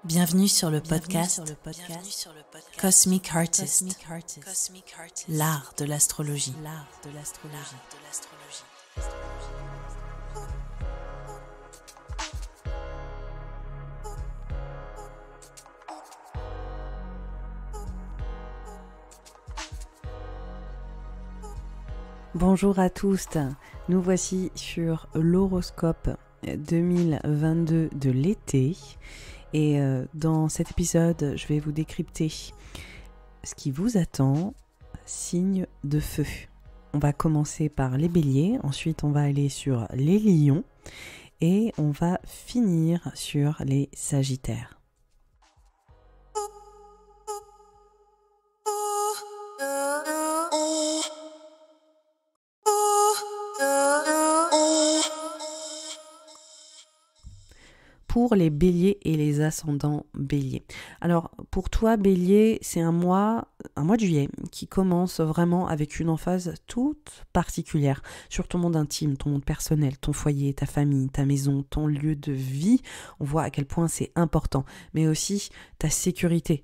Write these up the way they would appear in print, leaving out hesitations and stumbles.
Bienvenue sur le podcast Cosmic Artist, l'art de l'astrologie. Bonjour à tous, nous voici sur l'horoscope 2022 de l'été et dans cet épisode je vais vous décrypter ce qui vous attend, signe de feu. On va commencer par les béliers, ensuite on va aller sur les lions et on va finir sur les sagittaires. Pour les béliers et les ascendants béliers. Alors pour toi bélier, c'est un mois de juillet qui commence vraiment avec une emphase toute particulière sur ton monde intime, ton monde personnel, ton foyer, ta famille, ta maison, ton lieu de vie. On voit à quel point c'est important, mais aussi ta sécurité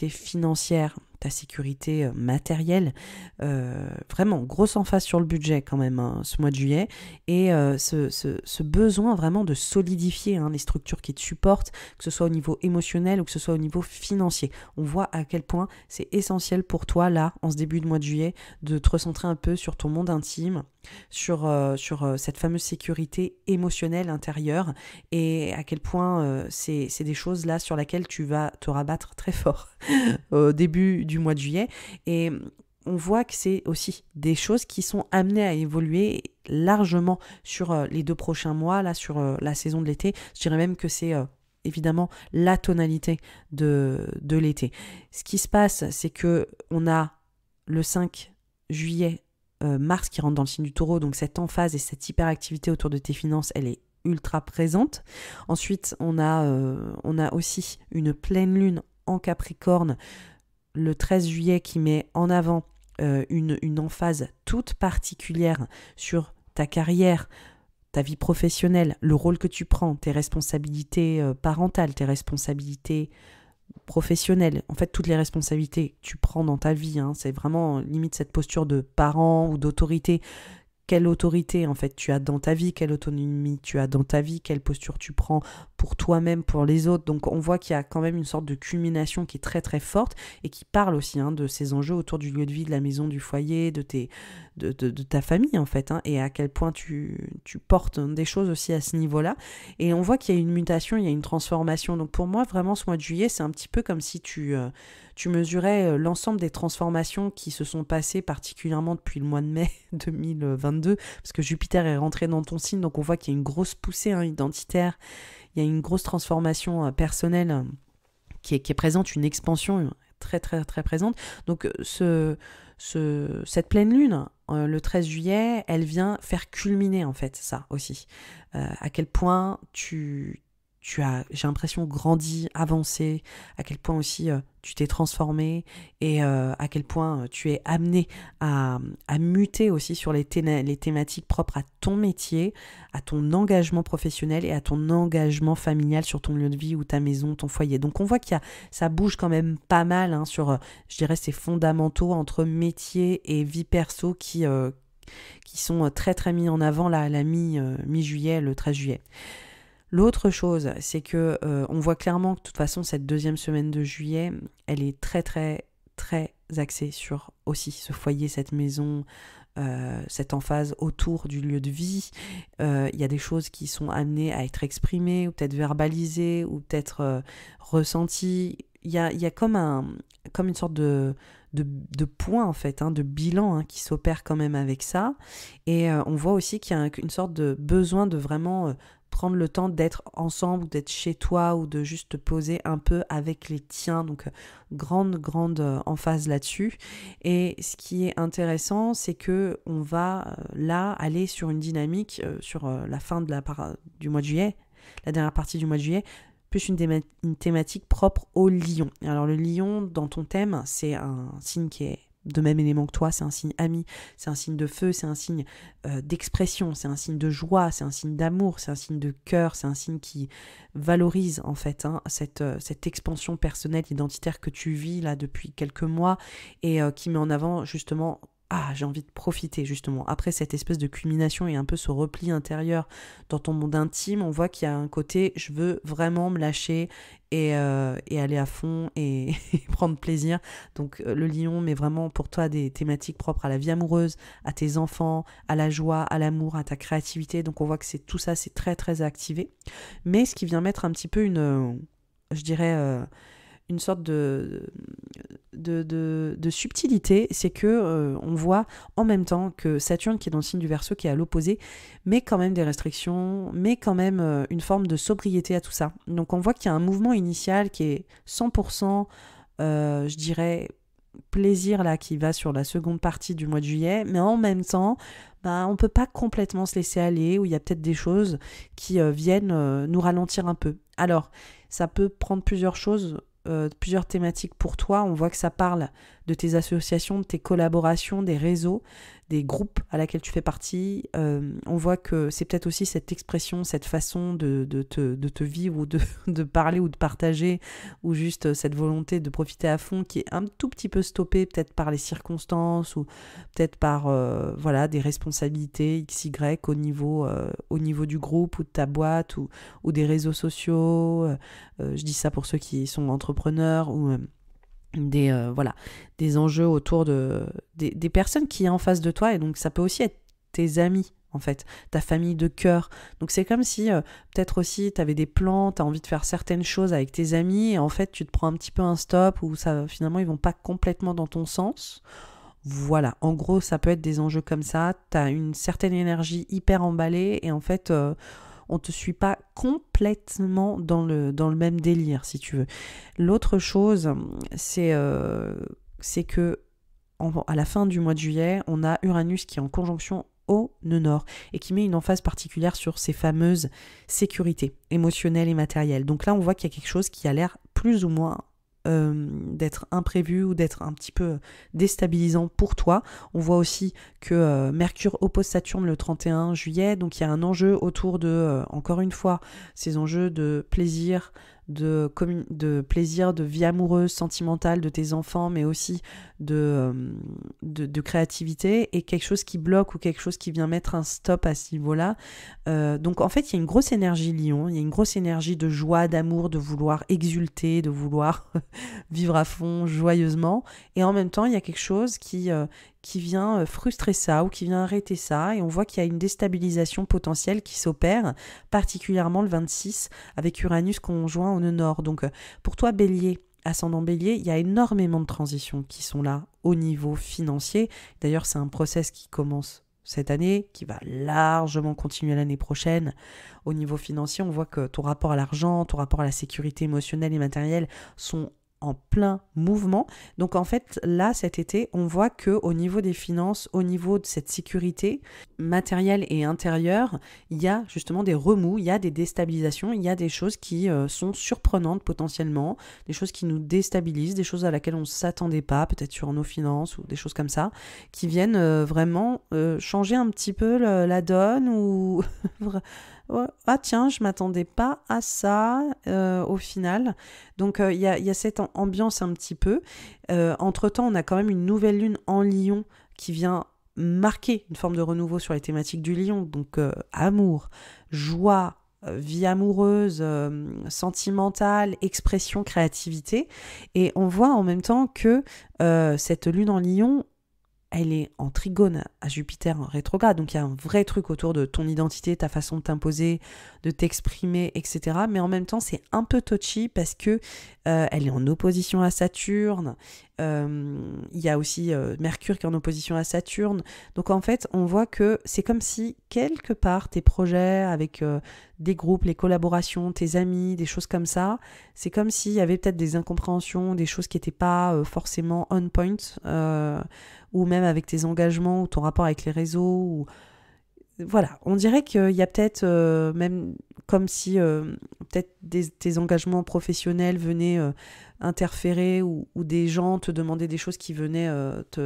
financière, ta sécurité matérielle, vraiment grosse emphase sur le budget quand même ce mois de juillet, et ce besoin vraiment de solidifier les structures qui te supportent, que ce soit au niveau émotionnel ou que ce soit au niveau financier. On voit à quel point c'est essentiel pour toi là, en ce début de mois de juillet, de te recentrer un peu sur ton monde intime, sur cette fameuse sécurité émotionnelle intérieure, et à quel point c'est des choses là sur lesquelles tu vas te rabattre très fort au début du mois de juillet. Et on voit que c'est aussi des choses qui sont amenées à évoluer largement sur les 2 prochains mois, là sur la saison de l'été. Je dirais même que c'est évidemment la tonalité de l'été. Ce qui se passe, c'est que on a le 5 juillet Mars qui rentre dans le signe du Taureau, donc cette emphase et cette hyperactivité autour de tes finances, elle est ultra présente. Ensuite, on a aussi une pleine lune en Capricorne le 13 juillet qui met en avant une emphase toute particulière sur ta carrière, ta vie professionnelle, le rôle que tu prends, tes responsabilités parentales, tes responsabilités professionnelles, en fait toutes les responsabilités que tu prends dans ta vie, c'est vraiment limite cette posture de parent ou d'autorité. Quelle autorité en fait tu as dans ta vie, quelle autonomie tu as dans ta vie, quelle posture tu prends pour toi-même, pour les autres. Donc on voit qu'il y a quand même une sorte de culmination qui est très très forte et qui parle aussi de ces enjeux autour du lieu de vie, de la maison, du foyer, de ta famille en fait, et à quel point tu portes des choses aussi à ce niveau-là. Et on voit qu'il y a une mutation, il y a une transformation. Donc pour moi vraiment ce mois de juillet c'est un petit peu comme si tu mesurais l'ensemble des transformations qui se sont passées particulièrement depuis le mois de mai 2022, parce que Jupiter est rentré dans ton signe, donc on voit qu'il y a une grosse poussée identitaire, il y a une grosse transformation personnelle qui est présente, une expansion très très très présente. Donc cette pleine lune, le 13 juillet, elle vient faire culminer en fait ça aussi. À quel point tu as, j'ai l'impression, grandi, avancé, à quel point aussi tu t'es transformé, et à quel point tu es amené à muter aussi sur les thématiques propres à ton métier, à ton engagement professionnel et à ton engagement familial sur ton lieu de vie ou ta maison, ton foyer. Donc on voit ça bouge quand même pas mal sur, je dirais, ces fondamentaux entre métier et vie perso qui sont très très mis en avant là, à la mi-juillet, le 13 juillet. L'autre chose, c'est que on voit clairement que de toute façon cette deuxième semaine de juillet, elle est très très très axée sur aussi ce foyer, cette maison, cette emphase autour du lieu de vie. Il y a des choses qui sont amenées à être exprimées, ou peut-être verbalisées, ou peut-être ressenties. Il y a comme une sorte de point en fait, de bilan qui s'opère quand même avec ça. Et on voit aussi qu'il y a une sorte de besoin de vraiment prendre le temps d'être ensemble, ou d'être chez toi, ou de juste te poser un peu avec les tiens. Donc grande emphase là-dessus. Et ce qui est intéressant, c'est que on va là aller sur une dynamique sur la fin du mois de juillet, la dernière partie du mois de juillet, plus une thématique propre au lion. Alors le lion, dans ton thème, c'est un signe qui est de même élément que toi, c'est un signe ami, c'est un signe de feu, c'est un signe d'expression, c'est un signe de joie, c'est un signe d'amour, c'est un signe de cœur, c'est un signe qui valorise en fait cette expansion personnelle, identitaire que tu vis là depuis quelques mois et qui met en avant justement j'ai envie de profiter justement. Après cette espèce de culmination et un peu ce repli intérieur dans ton monde intime, on voit qu'il y a un côté, je veux vraiment me lâcher et aller à fond et prendre plaisir. Donc le lion met vraiment pour toi des thématiques propres à la vie amoureuse, à tes enfants, à la joie, à l'amour, à ta créativité. Donc on voit que tout ça, c'est très très activé. Mais ce qui vient mettre un petit peu je dirais... une sorte de subtilité, c'est que on voit en même temps que Saturne, qui est dans le signe du Verseau, qui est à l'opposé, met quand même des restrictions, met quand même une forme de sobriété à tout ça. Donc on voit qu'il y a un mouvement initial qui est 100%, je dirais, plaisir là, qui va sur la seconde partie du mois de juillet, mais en même temps, on peut pas complètement se laisser aller, où il y a peut-être des choses qui viennent nous ralentir un peu. Alors, ça peut prendre plusieurs choses, plusieurs thématiques pour toi. On voit que ça parle de tes associations, de tes collaborations, des réseaux, des groupes à laquelle tu fais partie. On voit que c'est peut-être aussi cette expression, cette façon de te vivre ou de parler ou de partager, ou juste cette volonté de profiter à fond qui est un tout petit peu stoppée peut-être par les circonstances ou peut-être par des responsabilités XY au niveau du groupe ou de ta boîte ou des réseaux sociaux. Je dis ça pour ceux qui sont entrepreneurs ou des enjeux autour des personnes qui est en face de toi, et donc ça peut aussi être tes amis en fait, ta famille de cœur. Donc c'est comme si peut-être aussi tu avais des plans, tu as envie de faire certaines choses avec tes amis et en fait tu te prends un petit peu un stop ou ça finalement ils vont pas complètement dans ton sens. Voilà, en gros ça peut être des enjeux comme ça, tu as une certaine énergie hyper emballée et en fait on te suit pas complètement dans le même délire, si tu veux. L'autre chose, c'est que à la fin du mois de juillet, on a Uranus qui est en conjonction au nœud nord et qui met une emphase particulière sur ces fameuses sécurités émotionnelles et matérielles. Donc là, on voit qu'il y a quelque chose qui a l'air plus ou moins d'être imprévu ou d'être un petit peu déstabilisant pour toi. On voit aussi que Mercure oppose Saturne le 31 juillet, donc il y a un enjeu autour de, encore une fois, ces enjeux de plaisir, de plaisir, de vie amoureuse, sentimentale de tes enfants, mais aussi de créativité, et quelque chose qui bloque ou quelque chose qui vient mettre un stop à ce niveau-là. Donc en fait, il y a une grosse énergie lion, il y a une grosse énergie de joie, d'amour, de vouloir exulter, de vouloir vivre à fond, joyeusement, et en même temps, il y a quelque chose qui vient frustrer ça ou qui vient arrêter ça, et on voit qu'il y a une déstabilisation potentielle qui s'opère, particulièrement le 26 avec Uranus conjoint au nœud nord. Donc pour toi Bélier, ascendant Bélier, il y a énormément de transitions qui sont là au niveau financier. D'ailleurs c'est un process qui commence cette année, qui va largement continuer l'année prochaine. Au niveau financier, on voit que ton rapport à l'argent, ton rapport à la sécurité émotionnelle et matérielle sont en plein mouvement. Donc en fait, là, cet été, on voit que au niveau des finances, au niveau de cette sécurité matérielle et intérieure, il y a justement des remous, il y a des déstabilisations, il y a des choses qui sont surprenantes potentiellement, des choses qui nous déstabilisent, des choses à laquelle on ne s'attendait pas, peut-être sur nos finances ou des choses comme ça, qui viennent vraiment changer un petit peu la donne ou... ah tiens, je m'attendais pas à ça au final. Donc il y a cette ambiance un petit peu. Entre-temps, on a quand même une nouvelle lune en Lion qui vient marquer une forme de renouveau sur les thématiques du Lion. Donc amour, joie, vie amoureuse, sentimentale, expression, créativité. Et on voit en même temps que cette lune en Lion, elle est en trigone à Jupiter en rétrograde, donc il y a un vrai truc autour de ton identité, ta façon de t'imposer, de t'exprimer, etc. Mais en même temps, c'est un peu touchy parce que elle est en opposition à Saturne. Il y a aussi Mercure qui est en opposition à Saturne. Donc en fait, on voit que c'est comme si quelque part tes projets avec des groupes, les collaborations, tes amis, des choses comme ça, c'est comme s'il y avait peut-être des incompréhensions, des choses qui n'étaient pas forcément on point, ou même avec tes engagements ou ton rapport avec les réseaux. Voilà, on dirait qu'il y a peut-être même comme si peut-être tes engagements professionnels venaient interférer ou des gens te demandaient des choses qui venaient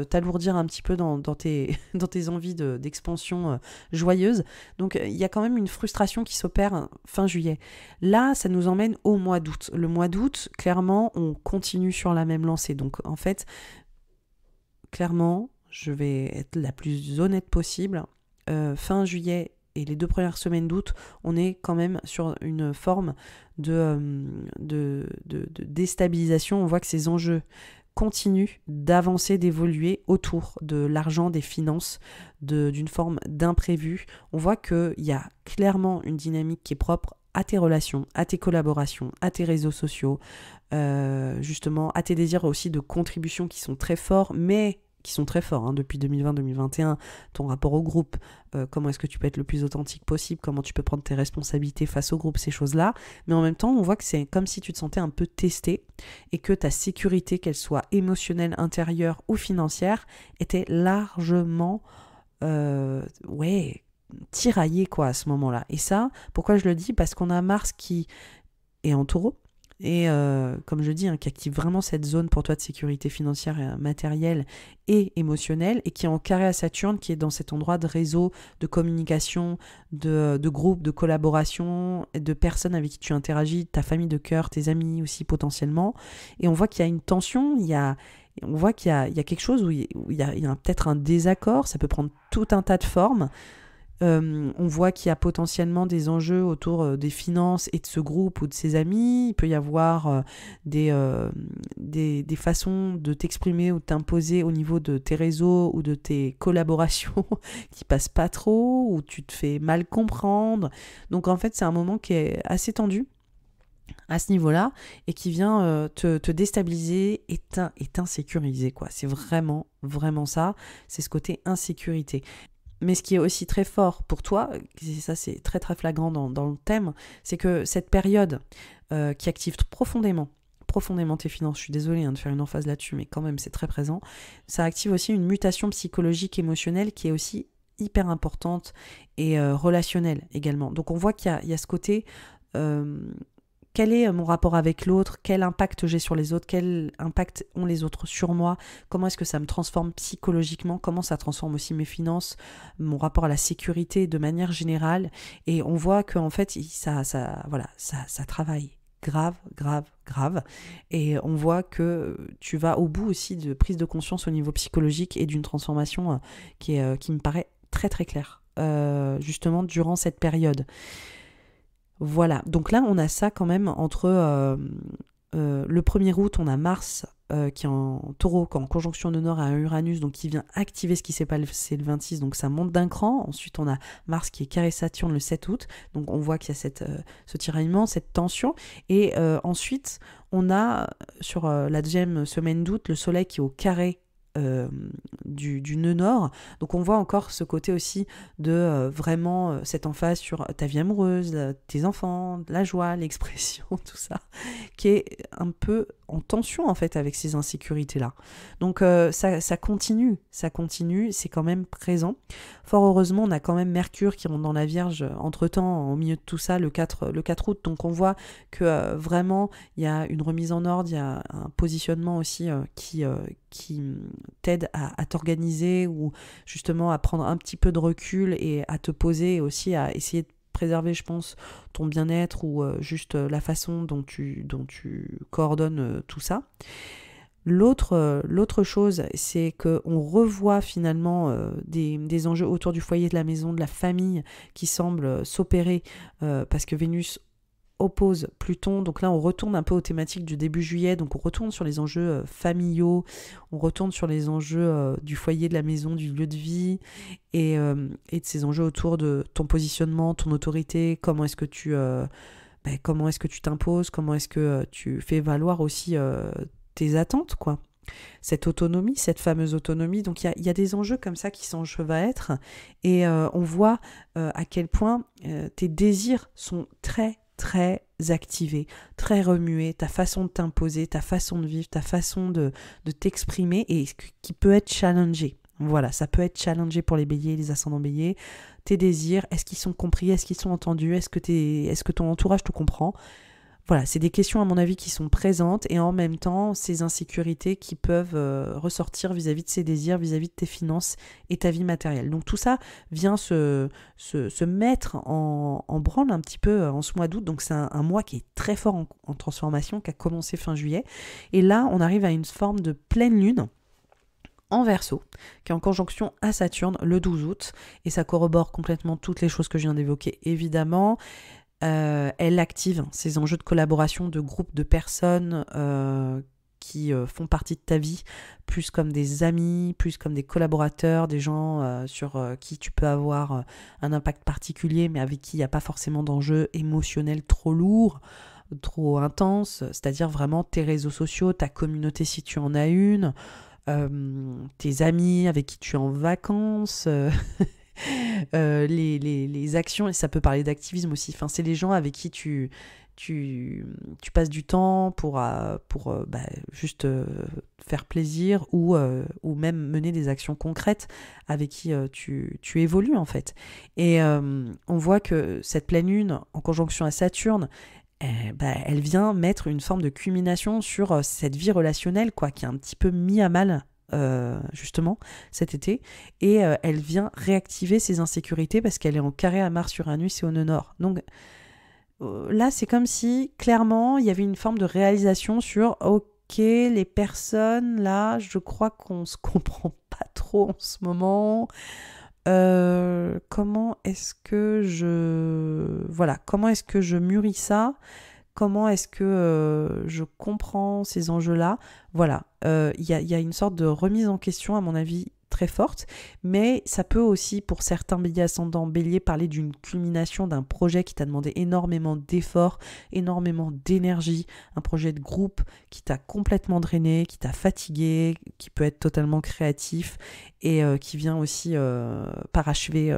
t'alourdir un petit peu dans tes envies d'expansion joyeuse. Donc il y a quand même une frustration qui s'opère fin juillet. Là, ça nous emmène au mois d'août. Le mois d'août, clairement, on continue sur la même lancée. Donc en fait, clairement, je vais être la plus honnête possible. Fin juillet et les 2 premières semaines d'août, on est quand même sur une forme de déstabilisation. On voit que ces enjeux continuent d'avancer, d'évoluer autour de l'argent, des finances, d'une forme d'imprévu. On voit qu'il y a clairement une dynamique qui est propre à tes relations, à tes collaborations, à tes réseaux sociaux, justement à tes désirs aussi de contribution qui sont très forts, mais qui sont très forts depuis 2020-2021, ton rapport au groupe, comment est-ce que tu peux être le plus authentique possible, comment tu peux prendre tes responsabilités face au groupe, ces choses-là. Mais en même temps, on voit que c'est comme si tu te sentais un peu testé et que ta sécurité, qu'elle soit émotionnelle, intérieure ou financière, était largement tiraillée quoi, à ce moment-là. Et ça, pourquoi je le dis ? Parce qu'on a Mars qui est en Taureau, et comme je dis, qui active vraiment cette zone pour toi de sécurité financière, matérielle et émotionnelle, et qui est en carré à Saturne, qui est dans cet endroit de réseau, de communication, de groupe, de collaboration, de personnes avec qui tu interagis, ta famille de cœur, tes amis aussi potentiellement. Et on voit qu'il y a une tension, on voit qu'il y a quelque chose où il y a peut-être un désaccord, ça peut prendre tout un tas de formes. On voit qu'il y a potentiellement des enjeux autour des finances et de ce groupe ou de ses amis. Il peut y avoir des façons de t'exprimer ou de t'imposer au niveau de tes réseaux ou de tes collaborations qui passent pas trop, ou tu te fais mal comprendre. Donc en fait, c'est un moment qui est assez tendu à ce niveau-là et qui vient te déstabiliser et t'insécuriser, quoi. C'est vraiment, vraiment ça. C'est ce côté insécurité. Mais ce qui est aussi très fort pour toi, et ça c'est très très flagrant dans le thème, c'est que cette période qui active profondément tes finances, je suis désolée de faire une emphase là-dessus, mais quand même c'est très présent, ça active aussi une mutation psychologique, émotionnelle qui est aussi hyper importante et relationnelle également. Donc on voit qu'il y a ce côté... quel est mon rapport avec l'autre, quel impact j'ai sur les autres, quel impact ont les autres sur moi, comment est-ce que ça me transforme psychologiquement, comment ça transforme aussi mes finances, mon rapport à la sécurité de manière générale. Et on voit qu'en fait, ça travaille grave. Et on voit que tu vas au bout aussi de prise de conscience au niveau psychologique et d'une transformation qui me paraît très très claire, justement durant cette période. Voilà, donc là on a ça quand même entre le 1er août, on a Mars qui est en Taureau, qui est en conjonction de Nord à Uranus, donc qui vient activer ce qui s'est passé le 26, donc ça monte d'un cran. Ensuite on a Mars qui est carré Saturne le 7 août, donc on voit qu'il y a ce tiraillement, cette tension. Et ensuite on a sur la 2e semaine d'août le Soleil qui est au carré du nœud nord, donc on voit encore ce côté aussi de vraiment cette emphase sur ta vie amoureuse, tes enfants, la joie, l'expression, tout ça, qui est un peu en tension en fait avec ces insécurités là. Donc ça continue, c'est quand même présent. Fort heureusement, on a quand même Mercure qui rentre dans la Vierge entre-temps, au milieu de tout ça, le 4 août, donc on voit que vraiment il y a une remise en ordre, il y a un positionnement aussi qui t'aide à t'organiser, ou justement à prendre un petit peu de recul et à te poser, et aussi à essayer de préserver, je pense, ton bien-être, ou juste la façon dont tu coordonnes tout ça. L'autre chose, c'est qu'on revoit finalement des enjeux autour du foyer, de la maison, de la famille qui semblent s'opérer parce que Vénus oppose Pluton. Donc là, on retourne un peu aux thématiques du début juillet. Donc on retourne sur les enjeux familiaux, on retourne sur les enjeux du foyer, de la maison, du lieu de vie, et de ces enjeux autour de ton positionnement, ton autorité, comment est-ce que tu t'imposes, comment est-ce que tu fais valoir aussi tes attentes, quoi. Cette autonomie, cette fameuse autonomie. Donc il y a des enjeux comme ça qui s'enchevêtrent, et on voit à quel point tes désirs sont très très activés, très remués, ta façon de t'imposer, ta façon de vivre, ta façon de t'exprimer, et qui peut être challengée. Voilà, ça peut être challengé pour les béliers, les ascendants béliers. tes désirs, est-ce qu'ils sont compris, est-ce qu'ils sont entendus, est-ce que ton entourage te comprend? Voilà, c'est des questions à mon avis qui sont présentes et en même temps ces insécurités qui peuvent ressortir vis-à-vis de ces désirs, vis-à-vis de tes finances et ta vie matérielle. Donc tout ça vient se mettre en branle un petit peu en ce mois d'août. Donc c'est un mois qui est très fort en transformation, qui a commencé fin juillet. Et là, on arrive à une forme de pleine lune en Verseau, qui est en conjonction à Saturne le 12 août. Et ça corrobore complètement toutes les choses que je viens d'évoquer, évidemment. Elle active ces enjeux de collaboration de groupes de personnes qui font partie de ta vie, plus comme des amis, plus comme des collaborateurs, des gens sur qui tu peux avoir un impact particulier, mais avec qui il n'y a pas forcément d'enjeux émotionnels trop lourds, trop intenses, c'est-à-dire vraiment tes réseaux sociaux, ta communauté si tu en as une, tes amis avec qui tu es en vacances... les actions, et ça peut parler d'activisme aussi, enfin, c'est les gens avec qui tu passes du temps pour juste faire plaisir ou même mener des actions concrètes avec qui tu évolues en fait. Et on voit que cette pleine lune en conjonction à Saturne, elle vient mettre une forme de culmination sur cette vie relationnelle quoi, qui est un petit peu mis à mal justement cet été, et elle vient réactiver ses insécurités parce qu'elle est en carré à Mars-Uranus et au nœud nord. Donc là c'est comme si clairement il y avait une forme de réalisation sur ok, les personnes là je crois qu'on se comprend pas trop en ce moment, comment est-ce que je mûris ça, comment est-ce que je comprends ces enjeux-là? Voilà, y a une sorte de remise en question, à mon avis, très forte, mais ça peut aussi, pour certains béliers ascendants bélier, parler d'une culmination d'un projet qui t'a demandé énormément d'efforts, énormément d'énergie, un projet de groupe qui t'a complètement drainé, qui t'a fatigué, qui peut être totalement créatif et qui vient aussi parachever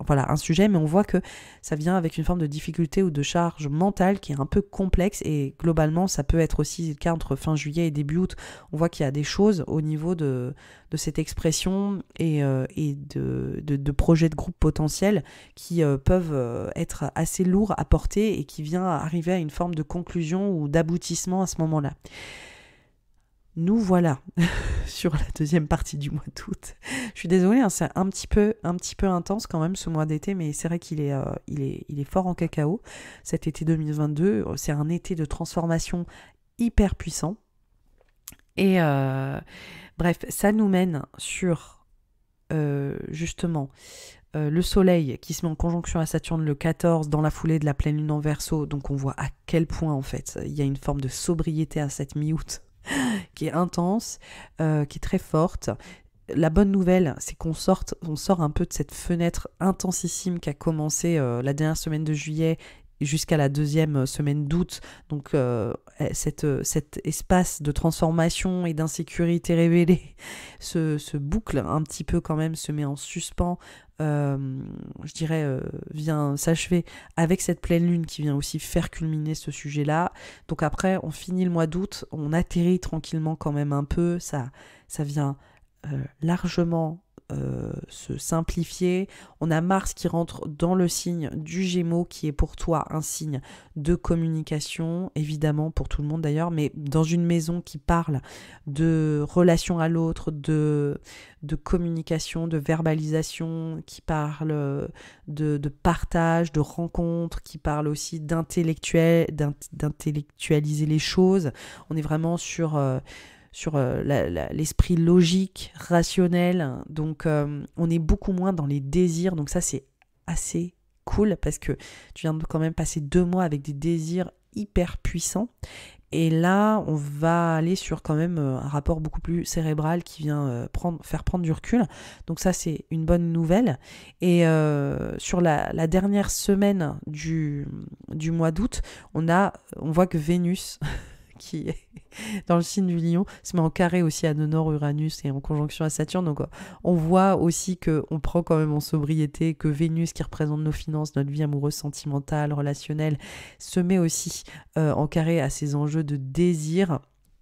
un sujet, mais on voit que ça vient avec une forme de difficulté ou de charge mentale qui est un peu complexe, et globalement ça peut être aussi le cas entre fin juillet et début août. On voit qu'il y a des choses au niveau de cette expression et de projets de groupe potentiels qui peuvent être assez lourds à porter et qui vient arriver à une forme de conclusion ou d'aboutissement à ce moment-là. Nous voilà sur la deuxième partie du mois d'août. Je suis désolée, c'est un petit peu intense quand même ce mois d'été, mais c'est vrai qu'il est fort en cacao. Cet été 2022, c'est un été de transformation hyper puissant. Et bref, ça nous mène sur justement le soleil qui se met en conjonction à Saturne le 14 dans la foulée de la pleine lune en Verseau. Donc on voit à quel point en fait il y a une forme de sobriété à cette mi-août qui est intense, qui est très forte. La bonne nouvelle, c'est qu'on sort un peu de cette fenêtre intensissime qui a commencé la dernière semaine de juillet jusqu'à la deuxième semaine d'août. Donc cet espace de transformation et d'insécurité révélée se boucle un petit peu quand même, se met en suspens, je dirais, vient s'achever avec cette pleine lune qui vient aussi faire culminer ce sujet-là. Donc après, on finit le mois d'août, on atterrit tranquillement quand même un peu, ça vient largement se simplifier. On a Mars qui rentre dans le signe du Gémeaux, qui est pour toi un signe de communication, évidemment pour tout le monde d'ailleurs, mais dans une maison qui parle de relation à l'autre, de communication, de verbalisation, qui parle de partage, de rencontre, qui parle aussi d'intellectualiser les choses. On est vraiment sur l'esprit logique, rationnel, donc on est beaucoup moins dans les désirs, donc ça c'est assez cool parce que tu viens de quand même passer 2 mois avec des désirs hyper puissants, et là on va aller sur quand même un rapport beaucoup plus cérébral qui vient faire prendre du recul, donc ça c'est une bonne nouvelle. Et sur la dernière semaine du mois d'août, on voit que Vénus qui est dans le signe du Lion se met en carré aussi à nœud nord Uranus et en conjonction à Saturne, donc on voit aussi qu'on prend quand même en sobriété, que Vénus qui représente nos finances, notre vie amoureuse, sentimentale, relationnelle, se met aussi en carré à ces enjeux de désir,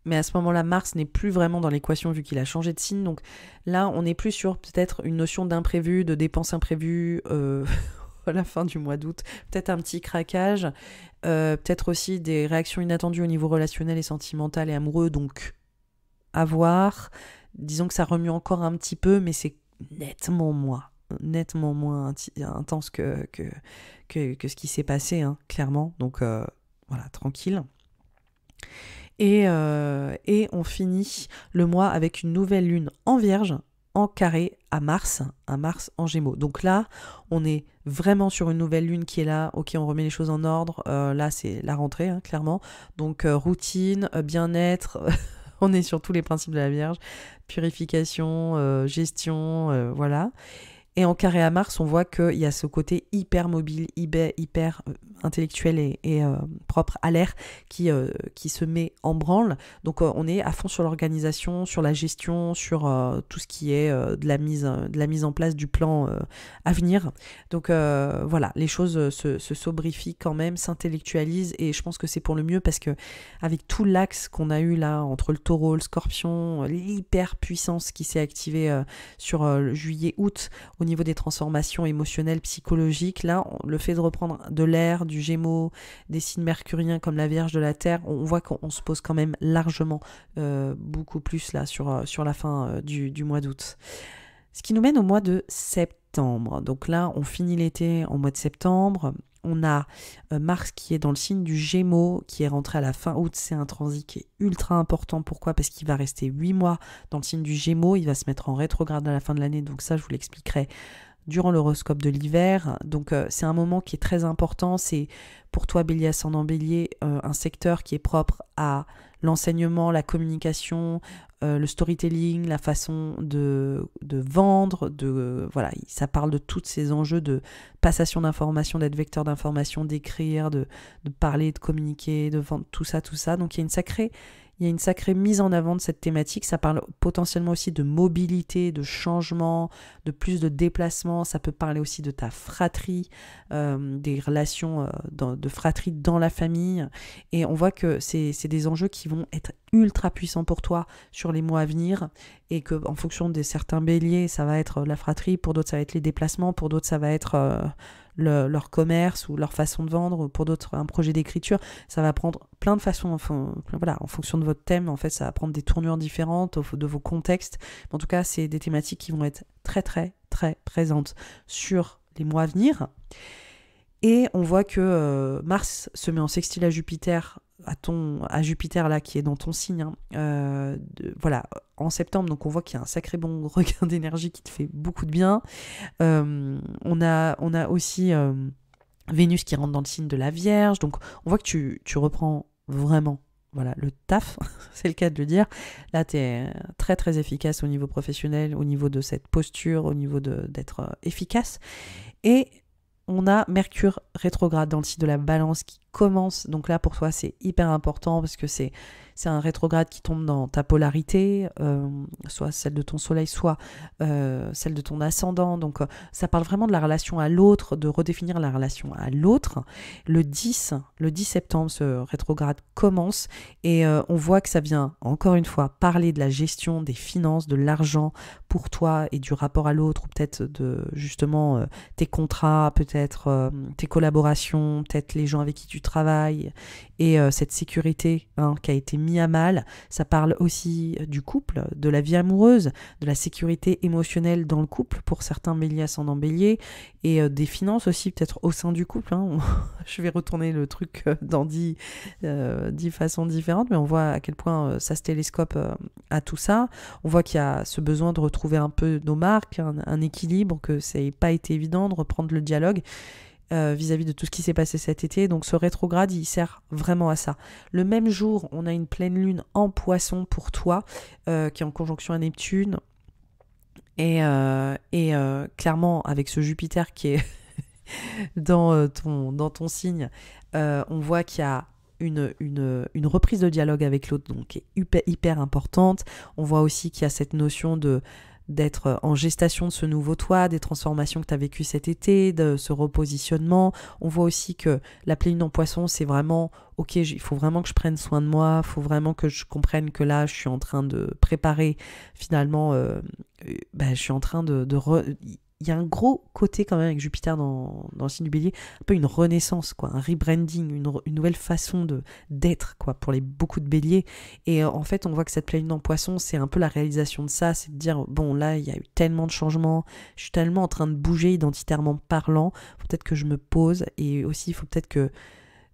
mais à ce moment-là, Mars n'est plus vraiment dans l'équation vu qu'il a changé de signe. Donc là, on est plus sur peut-être une notion d'imprévu, de dépenses imprévues à la fin du mois d'août. Peut-être un petit craquage, peut-être aussi des réactions inattendues au niveau relationnel et sentimental et amoureux. Donc, à voir. Disons que ça remue encore un petit peu, mais c'est nettement moins intense que ce qui s'est passé, hein, clairement. Donc, voilà, tranquille. Et on finit le mois avec une nouvelle lune en Vierge, en carré à Mars en Gémeaux. Donc là, on est vraiment sur une nouvelle lune qui est là. Ok, on remet les choses en ordre. Là, c'est la rentrée, hein, clairement. Donc, routine, bien-être. On est sur tous les principes de la Vierge. Purification, gestion, voilà. Et en carré à Mars, on voit qu'il y a ce côté hyper mobile, hyper intellectuel et propre à l'air qui se met en branle. Donc on est à fond sur l'organisation, sur la gestion, sur tout ce qui est de la mise en place du plan à venir. Donc voilà, les choses se sobrifient quand même, s'intellectualisent, et je pense que c'est pour le mieux parce que avec tout l'axe qu'on a eu là entre le taureau, le scorpion, l'hyper puissance qui s'est activée sur juillet-août au niveau des transformations émotionnelles, psychologiques, là, le fait de reprendre de l'air, du Gémeaux, des signes mercuriens comme la Vierge de la Terre, on voit qu'on se pose quand même largement beaucoup plus là sur la fin du mois d'août. Ce qui nous mène au mois de septembre. Donc là, on finit l'été en mois de septembre. On a Mars qui est dans le signe du Gémeaux, qui est rentré à la fin août. C'est un transit qui est ultra important. Pourquoi ? Parce qu'il va rester 8 mois dans le signe du Gémeaux. Il va se mettre en rétrograde à la fin de l'année. Donc ça, je vous l'expliquerai durant l'horoscope de l'hiver. Donc c'est un moment qui est très important. C'est pour toi, Bélier, ascendant Bélier, un secteur qui est propre à l'enseignement, la communication, le storytelling, la façon de vendre, voilà, ça parle de tous ces enjeux de passation d'informations, d'être vecteur d'informations, d'écrire, de parler, de communiquer, de vendre, tout ça. Donc il y a une sacrée mise en avant de cette thématique. Ça parle potentiellement aussi de mobilité, de changement, de plus de déplacement. Ça peut parler aussi de ta fratrie, des relations de fratrie dans la famille. Et on voit que c'est des enjeux qui vont être ultra puissants pour toi sur les mois à venir, et que en fonction de certains béliers, ça va être la fratrie, pour d'autres ça va être les déplacements, pour d'autres ça va être leur commerce ou leur façon de vendre, pour d'autres un projet d'écriture. Ça va prendre plein de façons, voilà, en fonction de votre thème, en fait ça va prendre des tournures différentes de vos contextes. En tout cas, c'est des thématiques qui vont être très très très présentes sur les mois à venir. Et on voit que Mars se met en sextile à Jupiter, à Jupiter là qui est dans ton signe, hein, voilà, en septembre. Donc on voit qu'il y a un sacré bon regain d'énergie qui te fait beaucoup de bien. On a aussi Vénus qui rentre dans le signe de la Vierge. Donc on voit que tu reprends vraiment, voilà, le taf, c'est le cas de le dire. Là, tu es très très efficace au niveau professionnel, au niveau de cette posture, au niveau d'être efficace. Et on a Mercure rétrograde dans le signe de la Balance qui commence. Donc là, pour toi, c'est hyper important parce que c'est un rétrograde qui tombe dans ta polarité, soit celle de ton soleil, soit celle de ton ascendant. Donc ça parle vraiment de la relation à l'autre, de redéfinir la relation à l'autre. Le 10 septembre, ce rétrograde commence, et on voit que ça vient, encore une fois, parler de la gestion des finances, de l'argent pour toi et du rapport à l'autre, ou peut-être de justement tes contrats, peut-être tes collaborations, peut-être les gens avec qui tu travailles, et cette sécurité, hein, qui a été mise à mal. Ça parle aussi du couple, de la vie amoureuse, de la sécurité émotionnelle dans le couple pour certains béliers ascendant bélier, et des finances aussi peut-être au sein du couple, hein. Je vais retourner le truc dans 10 façons différentes, mais on voit à quel point ça se télescope à tout ça. On voit qu'il y a ce besoin de retrouver un peu nos marques, un équilibre, que ça n'a pas été évident de reprendre le dialogue vis-à-vis de tout ce qui s'est passé cet été. Donc ce rétrograde, il sert vraiment à ça. Le même jour, on a une pleine lune en Poisson pour toi, qui est en conjonction à Neptune. Et clairement, avec ce Jupiter qui est dans ton signe, on voit qu'il y a une reprise de dialogue avec l'autre, donc qui est hyper importante. On voit aussi qu'il y a cette notion de d'être en gestation de ce nouveau toi, des transformations que tu as vécues cet été, de ce repositionnement. On voit aussi que la pleine lune en poisson, c'est vraiment, ok, il faut vraiment que je prenne soin de moi, il faut vraiment que je comprenne que là, je suis en train de préparer finalement, je suis en train il y a un gros côté quand même avec Jupiter dans le signe du Bélier, un peu une renaissance, quoi, un rebranding, une nouvelle façon d'être, quoi, pour beaucoup de Béliers. Et en fait, on voit que cette pleine lune en Poisson, c'est un peu la réalisation de ça, c'est de dire, bon, là, il y a eu tellement de changements, je suis tellement en train de bouger identitairement parlant, faut peut-être que je me pose, et aussi, il faut peut-être que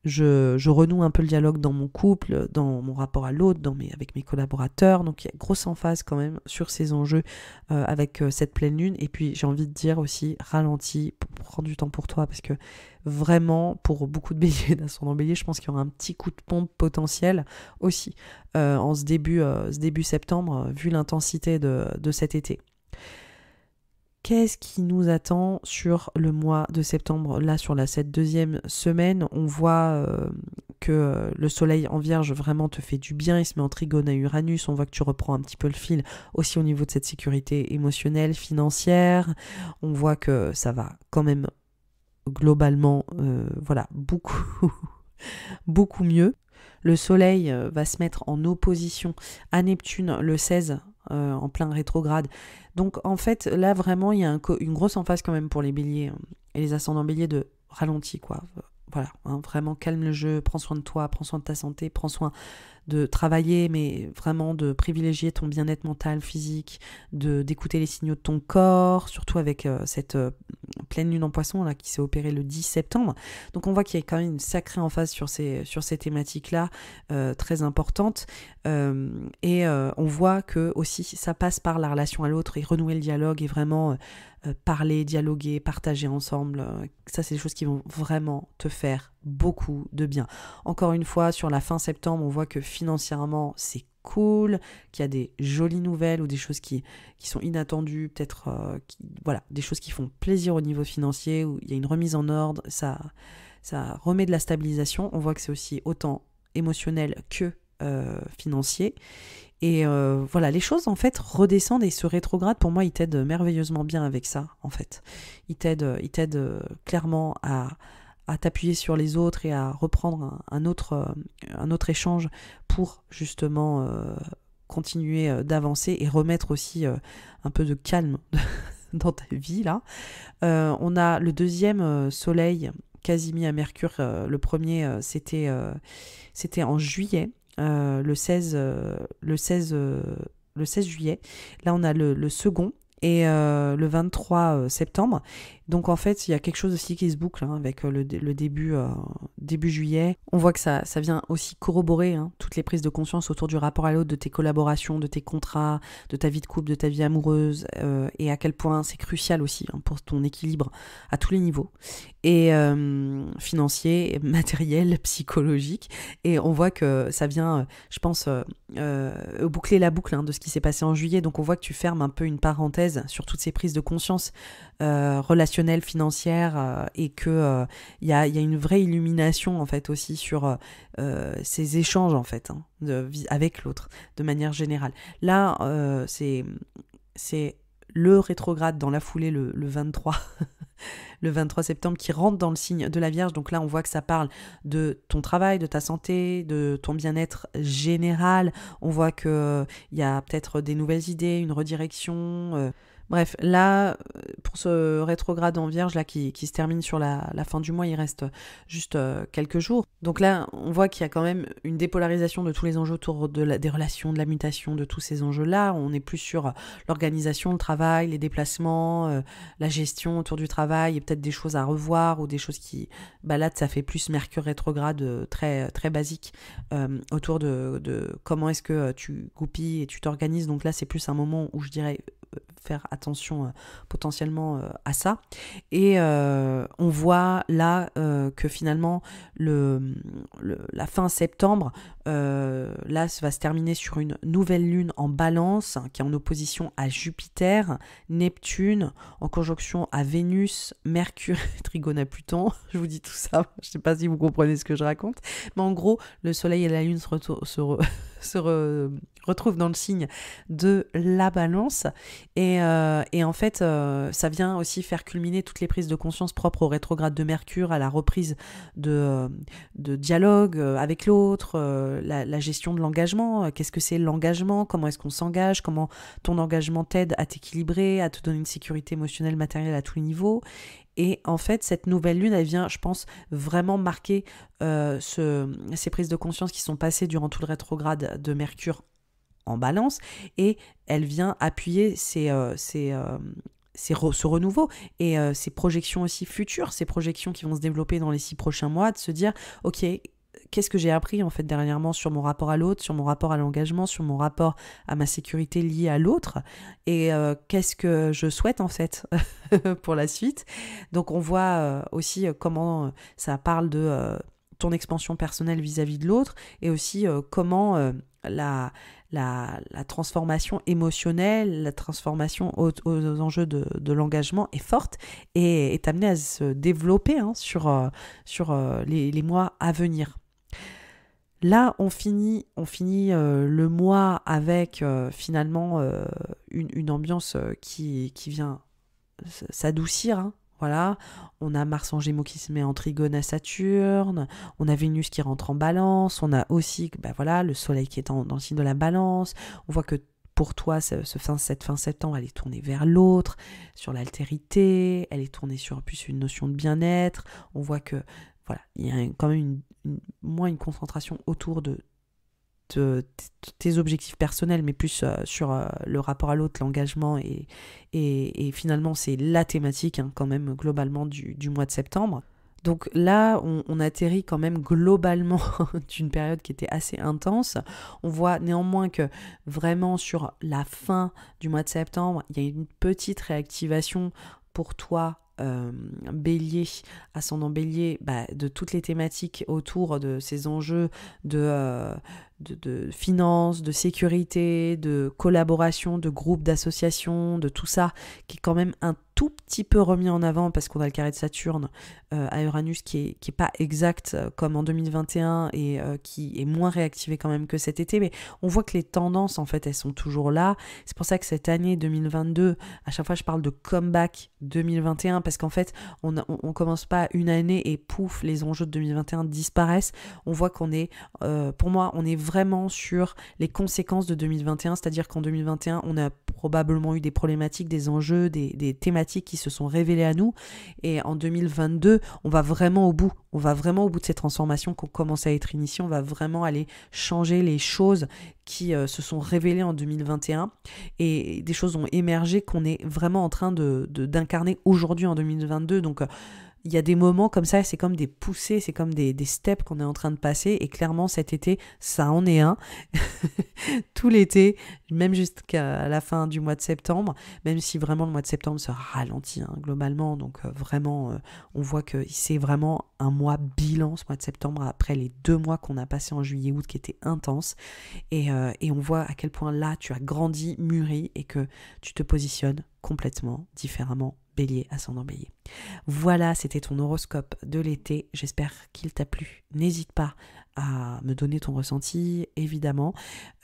je renoue un peu le dialogue dans mon couple, dans mon rapport à l'autre, avec mes collaborateurs. Donc il y a grosse emphase quand même sur ces enjeux avec cette pleine lune. Et puis j'ai envie de dire aussi, ralentis, prends du temps pour toi, parce que vraiment, pour beaucoup de béliers, d'ascendant bélier, je pense qu'il y aura un petit coup de pompe potentiel aussi en ce début septembre, vu l'intensité de cet été. Qu'est-ce qui nous attend sur le mois de septembre? Là, sur cette deuxième semaine, on voit que le soleil en Vierge vraiment te fait du bien. Il se met en trigone à Uranus. On voit que tu reprends un petit peu le fil aussi au niveau de cette sécurité émotionnelle, financière. On voit que ça va quand même globalement, beaucoup, beaucoup mieux. Le soleil va se mettre en opposition à Neptune le 16 en plein rétrograde. Donc en fait, là vraiment, il y a une grosse emphase quand même pour les béliers et les ascendants béliers de ralenti, quoi. Voilà, vraiment calme le jeu, prends soin de toi, prends soin de ta santé, prends soin de travailler, mais vraiment de privilégier ton bien-être mental, physique, d'écouter les signaux de ton corps, surtout avec cette pleine lune en Poisson là, qui s'est opérée le 10 septembre. Donc on voit qu'il y a quand même une sacrée emphase sur ces thématiques-là, très importantes. On voit que aussi ça passe par la relation à l'autre et renouer le dialogue et vraiment parler, dialoguer, partager ensemble. Ça, c'est des choses qui vont vraiment te faire beaucoup de bien. Encore une fois, sur la fin septembre, on voit que financièrement, c'est cool, qu'il y a des jolies nouvelles ou des choses qui sont inattendues, peut-être des choses qui font plaisir au niveau financier, où il y a une remise en ordre, ça remet de la stabilisation. On voit que c'est aussi autant émotionnel que financier. Et les choses en fait redescendent, et ce rétrograde pour moi il t'aide merveilleusement bien avec ça en fait. Il t'aide clairement à t'appuyer sur les autres et à reprendre un autre échange pour justement continuer d'avancer et remettre aussi un peu de calme dans ta vie là. On a le deuxième soleil quasi mis à Mercure, le premier c'était en juillet. Le 16 juillet. Là, on a le second et le 23 septembre. Donc, en fait, il y a quelque chose aussi qui se boucle avec le début juillet. On voit que ça vient aussi corroborer toutes les prises de conscience autour du rapport à l'autre, de tes collaborations, de tes contrats, de ta vie de couple, de ta vie amoureuse, et à quel point c'est crucial aussi pour ton équilibre à tous les niveaux. Et financier, matériel, psychologique. Et on voit que ça vient, je pense, boucler la boucle de ce qui s'est passé en juillet. Donc on voit que tu fermes un peu une parenthèse sur toutes ces prises de conscience relationnelles, financières, et que y a une vraie illumination en fait aussi sur ces échanges en fait avec l'autre de manière générale. Là, c'est le rétrograde dans la foulée le 23 le 23 septembre qui rentre dans le signe de la Vierge. Donc là, on voit que ça parle de ton travail, de ta santé, de ton bien-être général. On voit qu'il y a peut-être des nouvelles idées, une redirection. Bref, là, pour ce rétrograde en Vierge là, qui se termine sur la fin du mois, il reste juste quelques jours. Donc là, on voit qu'il y a quand même une dépolarisation de tous les enjeux autour des relations, de la mutation, de tous ces enjeux-là. On est plus sur l'organisation, le travail, les déplacements, la gestion autour du travail, et peut-être des choses à revoir ou des choses qui baladent. Ça fait plus Mercure rétrograde très, très basique autour de comment est-ce que tu goupilles et tu t'organises. Donc là, c'est plus un moment où je dirais faire attention potentiellement à ça. Et on voit là que finalement la fin septembre là va se terminer sur une nouvelle lune en Balance qui est en opposition à Jupiter, Neptune, en conjonction à Vénus, Mercure, trigone à Pluton. Je vous dis tout ça, je sais pas si vous comprenez ce que je raconte, mais en gros le soleil et la lune se retrouve dans le signe de la balance. Et en fait, ça vient aussi faire culminer toutes les prises de conscience propres au rétrograde de Mercure, à la reprise de dialogue avec l'autre, la gestion de l'engagement. Qu'est-ce que c'est l'engagement? Comment est-ce qu'on s'engage? Comment ton engagement t'aide à t'équilibrer, à te donner une sécurité émotionnelle, matérielle à tous les niveaux? Et en fait, cette nouvelle lune, elle vient, je pense, vraiment marquer ces prises de conscience qui sont passées durant tout le rétrograde de Mercure en balance, et elle vient appuyer ce renouveau et ces projections aussi futures, ces projections qui vont se développer dans les 6 prochains mois, de se dire, ok, qu'est-ce que j'ai appris en fait dernièrement sur mon rapport à l'autre, sur mon rapport à l'engagement, sur mon rapport à ma sécurité liée à l'autre, et qu'est-ce que je souhaite en fait pour la suite. Donc on voit aussi comment ça parle de ton expansion personnelle vis-à-vis de l'autre, et aussi comment la transformation émotionnelle, la transformation aux enjeux de l'engagement est forte et est amenée à se développer sur les mois à venir. Là, on finit le mois avec finalement une ambiance qui vient s'adoucir. Voilà, on a Mars en Gémeaux qui se met en trigone à Saturne, on a Vénus qui rentre en Balance, on a aussi le Soleil qui est dans le signe de la Balance. On voit que pour toi, cette fin septembre, elle est tournée vers l'autre, sur l'altérité, elle est tournée sur plus une notion de bien-être. On voit que voilà, il y a quand même moins une concentration autour de tes objectifs personnels, mais plus sur le rapport à l'autre, l'engagement, et finalement c'est la thématique quand même globalement du mois de septembre. Donc là, on atterrit quand même globalement d'une période qui était assez intense. On voit néanmoins que vraiment sur la fin du mois de septembre, il y a une petite réactivation pour toi, Bélier, ascendant Bélier, de toutes les thématiques autour de ces enjeux de finances, de sécurité, de collaboration, de groupes, d'associations, de tout ça, qui est quand même un tout petit peu remis en avant parce qu'on a le carré de Saturne à Uranus qui est pas exact comme en 2021 et qui est moins réactivé quand même que cet été, mais on voit que les tendances en fait elles sont toujours là. C'est pour ça que cette année 2022, à chaque fois je parle de comeback 2021 parce qu'en fait on commence pas une année et pouf, les enjeux de 2021 disparaissent. On voit qu'on est, pour moi, on est vraiment sur les conséquences de 2021, c'est-à-dire qu'en 2021 on a probablement eu des problématiques, des enjeux, des thématiques qui se sont révélées à nous, et en 2022 on va vraiment au bout de ces transformations qui ont commencé à être initiées. On va vraiment aller changer les choses qui se sont révélées en 2021, et des choses ont émergé qu'on est vraiment en train d'incarner aujourd'hui en 2022. Donc il y a des moments comme ça, c'est comme des poussées, c'est comme des steps qu'on est en train de passer, et clairement cet été, ça en est un. Tout l'été, même jusqu'à la fin du mois de septembre, même si vraiment le mois de septembre se ralentit globalement, donc vraiment, on voit que c'est vraiment un mois bilan, ce mois de septembre, après les 2 mois qu'on a passés en juillet-août qui étaient intenses, et on voit à quel point là, tu as grandi, mûri, et que tu te positionnes complètement différemment. Bélier, ascendant Bélier. Voilà, c'était ton horoscope de l'été. J'espère qu'il t'a plu. N'hésite pas à me donner ton ressenti, évidemment.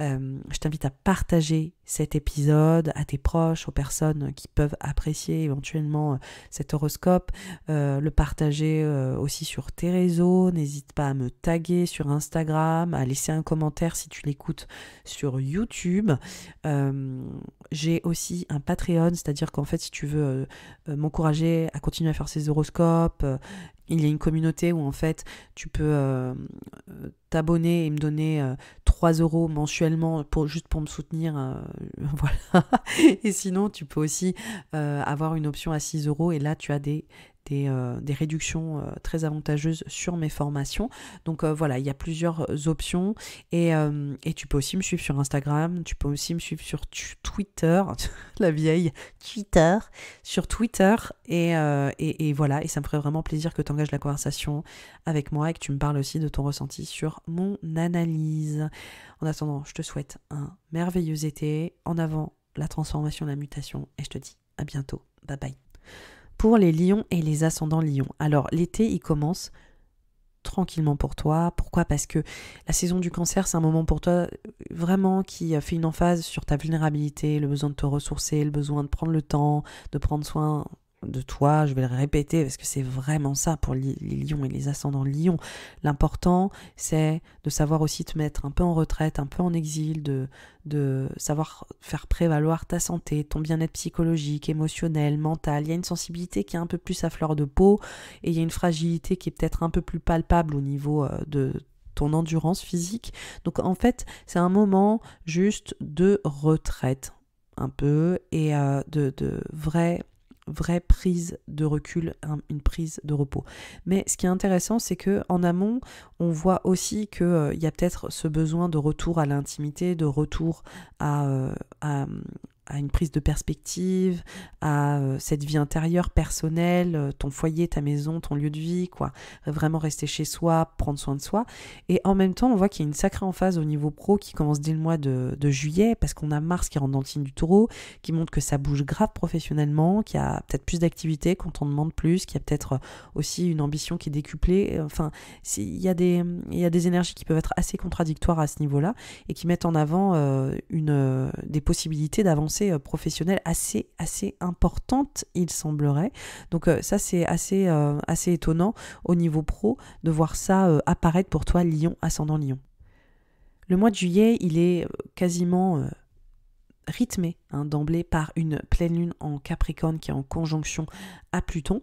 Je t'invite à partager cet épisode à tes proches, aux personnes qui peuvent apprécier éventuellement cet horoscope. Le partager aussi sur tes réseaux. N'hésite pas à me taguer sur Instagram, à laisser un commentaire si tu l'écoutes sur YouTube. J'ai aussi un Patreon, c'est-à-dire qu'en fait, si tu veux m'encourager à continuer à faire ces horoscopes, il y a une communauté où en fait tu peux t'abonner et me donner 3 € mensuellement juste pour me soutenir, voilà. Et sinon tu peux aussi avoir une option à 6 € et là tu as des réductions très avantageuses sur mes formations. Donc voilà, il y a plusieurs options, et tu peux aussi me suivre sur Instagram, tu peux aussi me suivre sur Twitter, la vieille Twitter, sur Twitter, et voilà, et ça me ferait vraiment plaisir que tu engages la conversation avec moi et que tu me parles aussi de ton ressenti sur mon analyse. En attendant, je te souhaite un merveilleux été, en avant la transformation, la mutation, et je te dis à bientôt, bye bye. Pour les lions et les ascendants lions, alors l'été il commence tranquillement pour toi. Pourquoi ? Parce que la saison du Cancer, c'est un moment pour toi vraiment qui fait une emphase sur ta vulnérabilité, le besoin de te ressourcer, le besoin de prendre le temps, de prendre soin de toi. Je vais le répéter parce que c'est vraiment ça pour les lions et les ascendants lions. L'important, c'est de savoir aussi te mettre un peu en retraite, un peu en exil, de savoir faire prévaloir ta santé, ton bien-être psychologique, émotionnel, mental. Il y a une sensibilité qui est un peu plus à fleur de peau et il y a une fragilité qui est peut-être un peu plus palpable au niveau de ton endurance physique. Donc en fait, c'est un moment juste de retraite un peu et de vraie prise de recul, une prise de repos. Mais ce qui est intéressant, c'est que en amont, on voit aussi qu'il y a peut-être ce besoin de retour à l'intimité, de retour à une prise de perspective, à cette vie intérieure, personnelle, ton foyer, ta maison, ton lieu de vie, quoi. Vraiment rester chez soi, prendre soin de soi. Et en même temps, on voit qu'il y a une sacrée emphase au niveau pro qui commence dès le mois de juillet, parce qu'on a Mars qui rentre dans le signe du Taureau, qui montre que ça bouge grave professionnellement, qu'il y a peut-être plus d'activité quand on demande plus, qu'il y a peut-être aussi une ambition qui est décuplée. Enfin, il y a des énergies qui peuvent être assez contradictoires à ce niveau-là et qui mettent en avant des possibilités d'avancer professionnelle assez importante, il semblerait. Donc ça, c'est assez étonnant au niveau pro de voir ça apparaître pour toi, Lion, ascendant Lion. Le mois de juillet, il est quasiment rythmé d'emblée par une pleine lune en Capricorne qui est en conjonction à Pluton.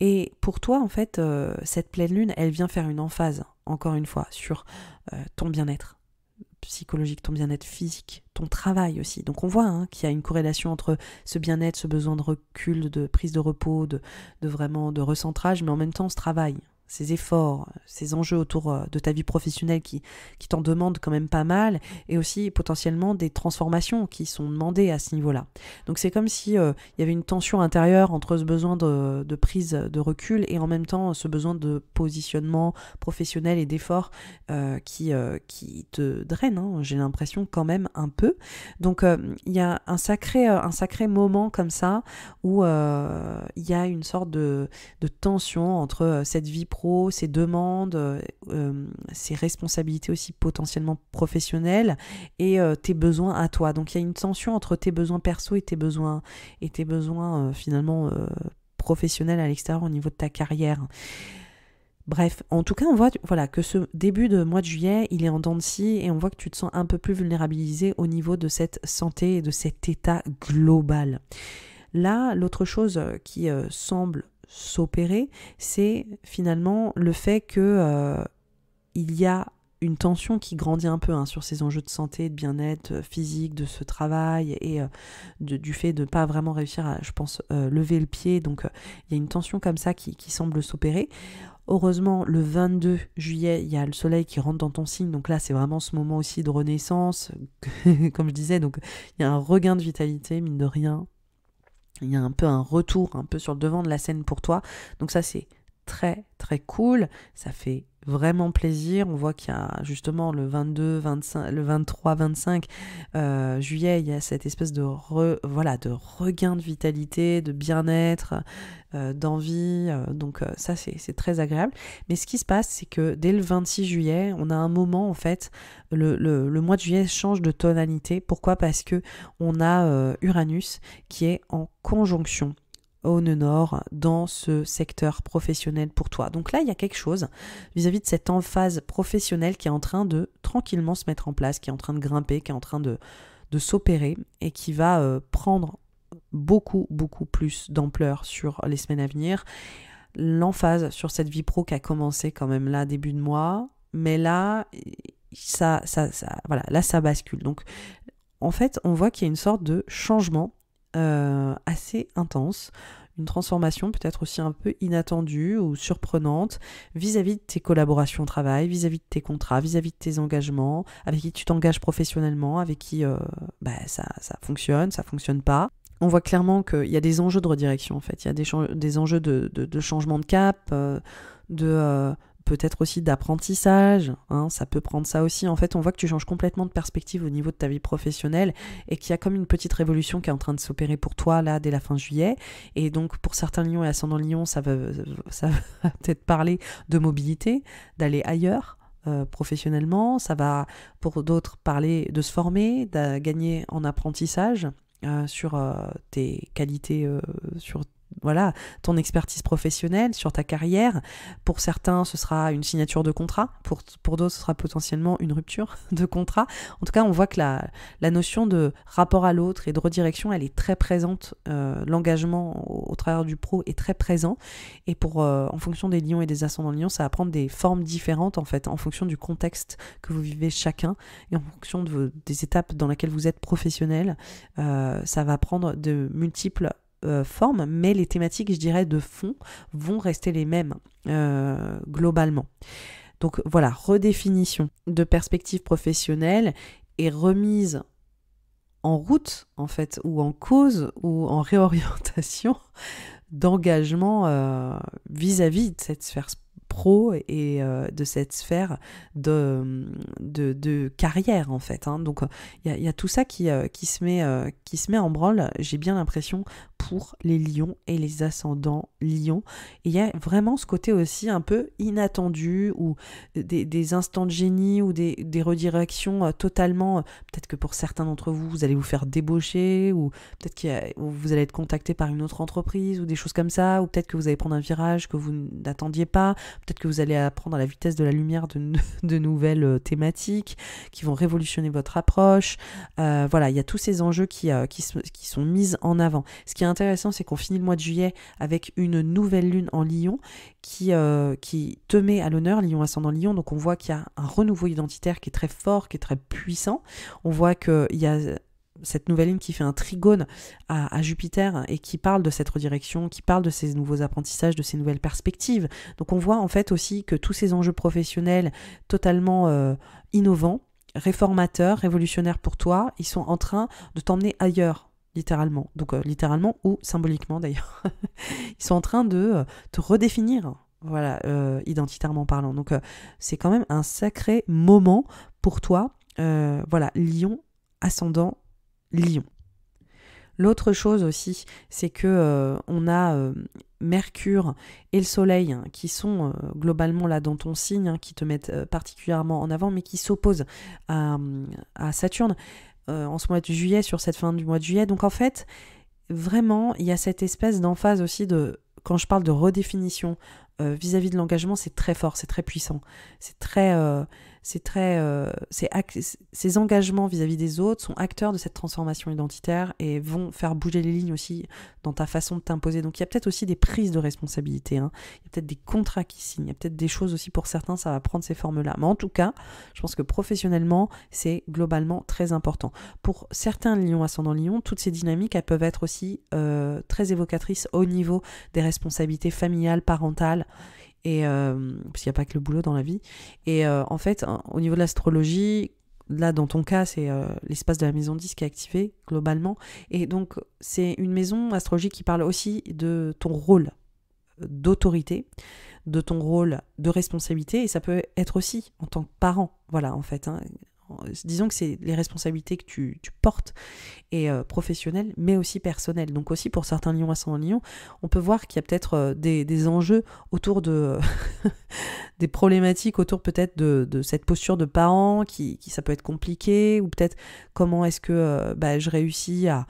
Et pour toi, en fait, cette pleine lune, elle vient faire une emphase, encore une fois, sur ton bien-être psychologique, ton bien-être physique, ton travail aussi. Donc on voit qu'il y a une corrélation entre ce bien-être, ce besoin de recul, de prise de repos, de vraiment de recentrage, mais en même temps ce travail, ces efforts, ces enjeux autour de ta vie professionnelle qui t'en demandent quand même pas mal, et aussi potentiellement des transformations qui sont demandées à ce niveau-là. Donc c'est comme si il y avait une tension intérieure entre ce besoin de prise de recul et en même temps ce besoin de positionnement professionnel et d'effort qui te draine, j'ai l'impression quand même un peu. Donc il y a un sacré moment comme ça où il y a une sorte de tension entre cette vie pro, ses demandes, ses responsabilités aussi potentiellement professionnelles et tes besoins à toi. Donc il y a une tension entre tes besoins perso et tes besoins finalement professionnels à l'extérieur au niveau de ta carrière. Bref, en tout cas, on voit que ce début de mois de juillet, il est en dents de scie et on voit que tu te sens un peu plus vulnérabilisé au niveau de cette santé et de cet état global. Là, l'autre chose qui semble s'opérer, c'est finalement le fait que il y a une tension qui grandit un peu sur ces enjeux de santé, de bien-être physique, de ce travail et du fait de ne pas vraiment réussir à, je pense, lever le pied. Donc il y a une tension comme ça qui semble s'opérer. Heureusement, le 22 juillet, il y a le soleil qui rentre dans ton signe, donc là c'est vraiment ce moment aussi de renaissance, comme je disais, donc il y a un regain de vitalité, mine de rien. Il y a un peu un retour, un peu sur le devant de la scène pour toi. Donc ça, c'est très, très cool. Ça fait vraiment plaisir. On voit qu'il y a justement le 22, 25, le 23, 25 juillet, il y a cette espèce de regain de vitalité, de bien-être, d'envie. Donc ça, c'est très agréable. Mais ce qui se passe, c'est que dès le 26 juillet, on a un moment, en fait, le mois de juillet change de tonalité. Pourquoi ? Parce que on a Uranus qui est en conjonction au nœud nord dans ce secteur professionnel pour toi. Donc là, il y a quelque chose vis-à-vis de cette emphase professionnelle qui est en train de tranquillement se mettre en place, qui est en train de grimper, qui est en train de s'opérer et qui va prendre beaucoup plus d'ampleur sur les semaines à venir. L'emphase sur cette vie pro qui a commencé quand même là, début de mois, mais là, ça bascule. Donc, en fait, on voit qu'il y a une sorte de changement assez intense, une transformation peut-être aussi un peu inattendue ou surprenante vis-à-vis de tes collaborations au travail, vis-à-vis de tes contrats, vis-à-vis de tes engagements, avec qui tu t'engages professionnellement, avec qui ça fonctionne pas. On voit clairement qu'il y a des enjeux de redirection en fait, il y a des enjeux de changement de cap, de peut-être aussi d'apprentissage, hein, ça peut prendre ça aussi. En fait, on voit que tu changes complètement de perspective au niveau de ta vie professionnelle et qu'il y a comme une petite révolution qui est en train de s'opérer pour toi là dès la fin juillet. Et donc pour certains lions et ascendants lions, ça va peut-être parler de mobilité, d'aller ailleurs. Professionnellement, ça va pour d'autres parler de se former, de gagner en apprentissage sur tes qualités, sur voilà, ton expertise professionnelle, sur ta carrière. Pour certains, ce sera une signature de contrat. Pour d'autres, ce sera potentiellement une rupture de contrat. En tout cas, on voit que la notion de rapport à l'autre et de redirection, elle est très présente. L'engagement au travers du pro est très présent. Et en fonction des lions et des ascendants lions, ça va prendre des formes différentes, en fait, en fonction du contexte que vous vivez chacun et en fonction des étapes dans lesquelles vous êtes professionnel. Ça va prendre de multiples formes, mais les thématiques, je dirais, de fond vont rester les mêmes globalement. Donc voilà, redéfinition de perspective professionnelle et remise en route, en fait, ou en cause, ou en réorientation d'engagement vis-à-vis de cette sphère pro et de cette sphère de carrière, en fait, hein. Donc il y a tout ça qui se met en branle, j'ai bien l'impression, pour les lions et les ascendants lions. Et il y a vraiment ce côté aussi un peu inattendu, ou des instants de génie, ou des redirections totalement, peut-être que pour certains d'entre vous, vous allez vous faire débaucher, ou peut-être vous allez être contacté par une autre entreprise, ou des choses comme ça, ou peut-être que vous allez prendre un virage que vous n'attendiez pas, peut-être que vous allez apprendre à la vitesse de la lumière de nouvelles thématiques qui vont révolutionner votre approche. Voilà, il y a tous ces enjeux qui sont mis en avant. Ce qui est intéressant, c'est qu'on finit le mois de juillet avec une nouvelle lune en Lion qui te met à l'honneur, Lion ascendant Lion. Donc on voit qu'il y a un renouveau identitaire qui est très fort, qui est très puissant. On voit qu'il y a cette nouvelle lune qui fait un trigone à Jupiter et qui parle de cette redirection, qui parle de ces nouveaux apprentissages, de ces nouvelles perspectives. Donc on voit en fait aussi que tous ces enjeux professionnels totalement innovants, réformateurs, révolutionnaires pour toi, ils sont en train de t'emmener ailleurs, littéralement. Donc littéralement ou symboliquement d'ailleurs. Ils sont en train de te redéfinir, voilà, identitairement parlant. Donc c'est quand même un sacré moment pour toi. Voilà, Lion, ascendant Lion. L'autre chose aussi, c'est que on a Mercure et le Soleil qui sont globalement là dans ton signe, qui te mettent particulièrement en avant, mais qui s'opposent à Saturne en ce mois de juillet, sur cette fin du mois de juillet. Donc en fait, vraiment, il y a cette espèce d'emphase aussi quand je parle de redéfinition vis-à-vis de l'engagement, c'est très fort, c'est très puissant, ces engagements vis-à-vis des autres sont acteurs de cette transformation identitaire et vont faire bouger les lignes aussi dans ta façon de t'imposer. Donc il y a peut-être aussi des prises de responsabilité, hein. Il y a peut-être des contrats qui signent, il y a peut-être des choses aussi pour certains, ça va prendre ces formes-là. Mais en tout cas, je pense que professionnellement, c'est globalement très important. Pour certains lions ascendant lion, toutes ces dynamiques, elles peuvent être aussi très évocatrices au niveau des responsabilités familiales, parentales, et parce qu'il n'y a pas que le boulot dans la vie. Et en fait, au niveau de l'astrologie, là dans ton cas, c'est l'espace de la maison 10 qui est activé globalement. Et donc, c'est une maison astrologique qui parle aussi de ton rôle d'autorité, de ton rôle de responsabilité. Et ça peut être aussi en tant que parent, voilà, en fait, hein. Disons que c'est les responsabilités que tu portes, et professionnelles, mais aussi personnelles. Donc aussi pour certains lions ascendant lion, on peut voir qu'il y a peut-être des enjeux autour de des problématiques autour peut-être de cette posture de parent qui ça peut être compliqué, ou peut-être comment est-ce que je réussis à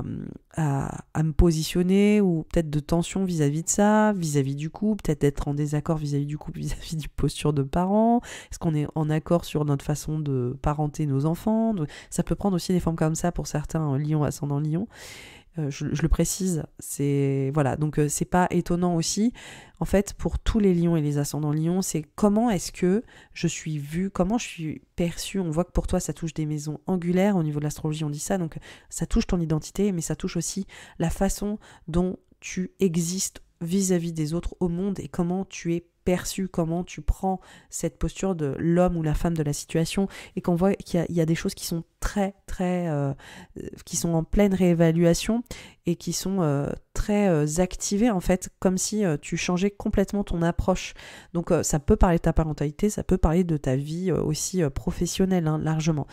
me positionner, ou peut-être de tension vis-à-vis de ça, vis-à-vis du couple, peut-être d'être en désaccord vis-à-vis du couple, vis-à-vis du posture de parent. Est-ce qu'on est en accord sur notre façon de parenter nos enfants? Donc, ça peut prendre aussi des formes comme ça pour certains lions ascendant lion. Je le précise, c'est voilà, donc c'est pas étonnant aussi. En fait, pour tous les lions et les ascendants lions, c'est comment est-ce que je suis vue, comment je suis perçue. On voit que pour toi, ça touche des maisons angulaires, au niveau de l'astrologie, on dit ça, donc ça touche ton identité, mais ça touche aussi la façon dont tu existes vis-à-vis des autres au monde, et comment tu es perçu, comment tu prends cette posture de l'homme ou la femme de la situation, et qu'on voit qu'il y a des choses qui sont qui sont en pleine réévaluation et qui sont très activées en fait, comme si tu changeais complètement ton approche. Donc ça peut parler de ta parentalité, ça peut parler de ta vie aussi professionnelle, hein, largement.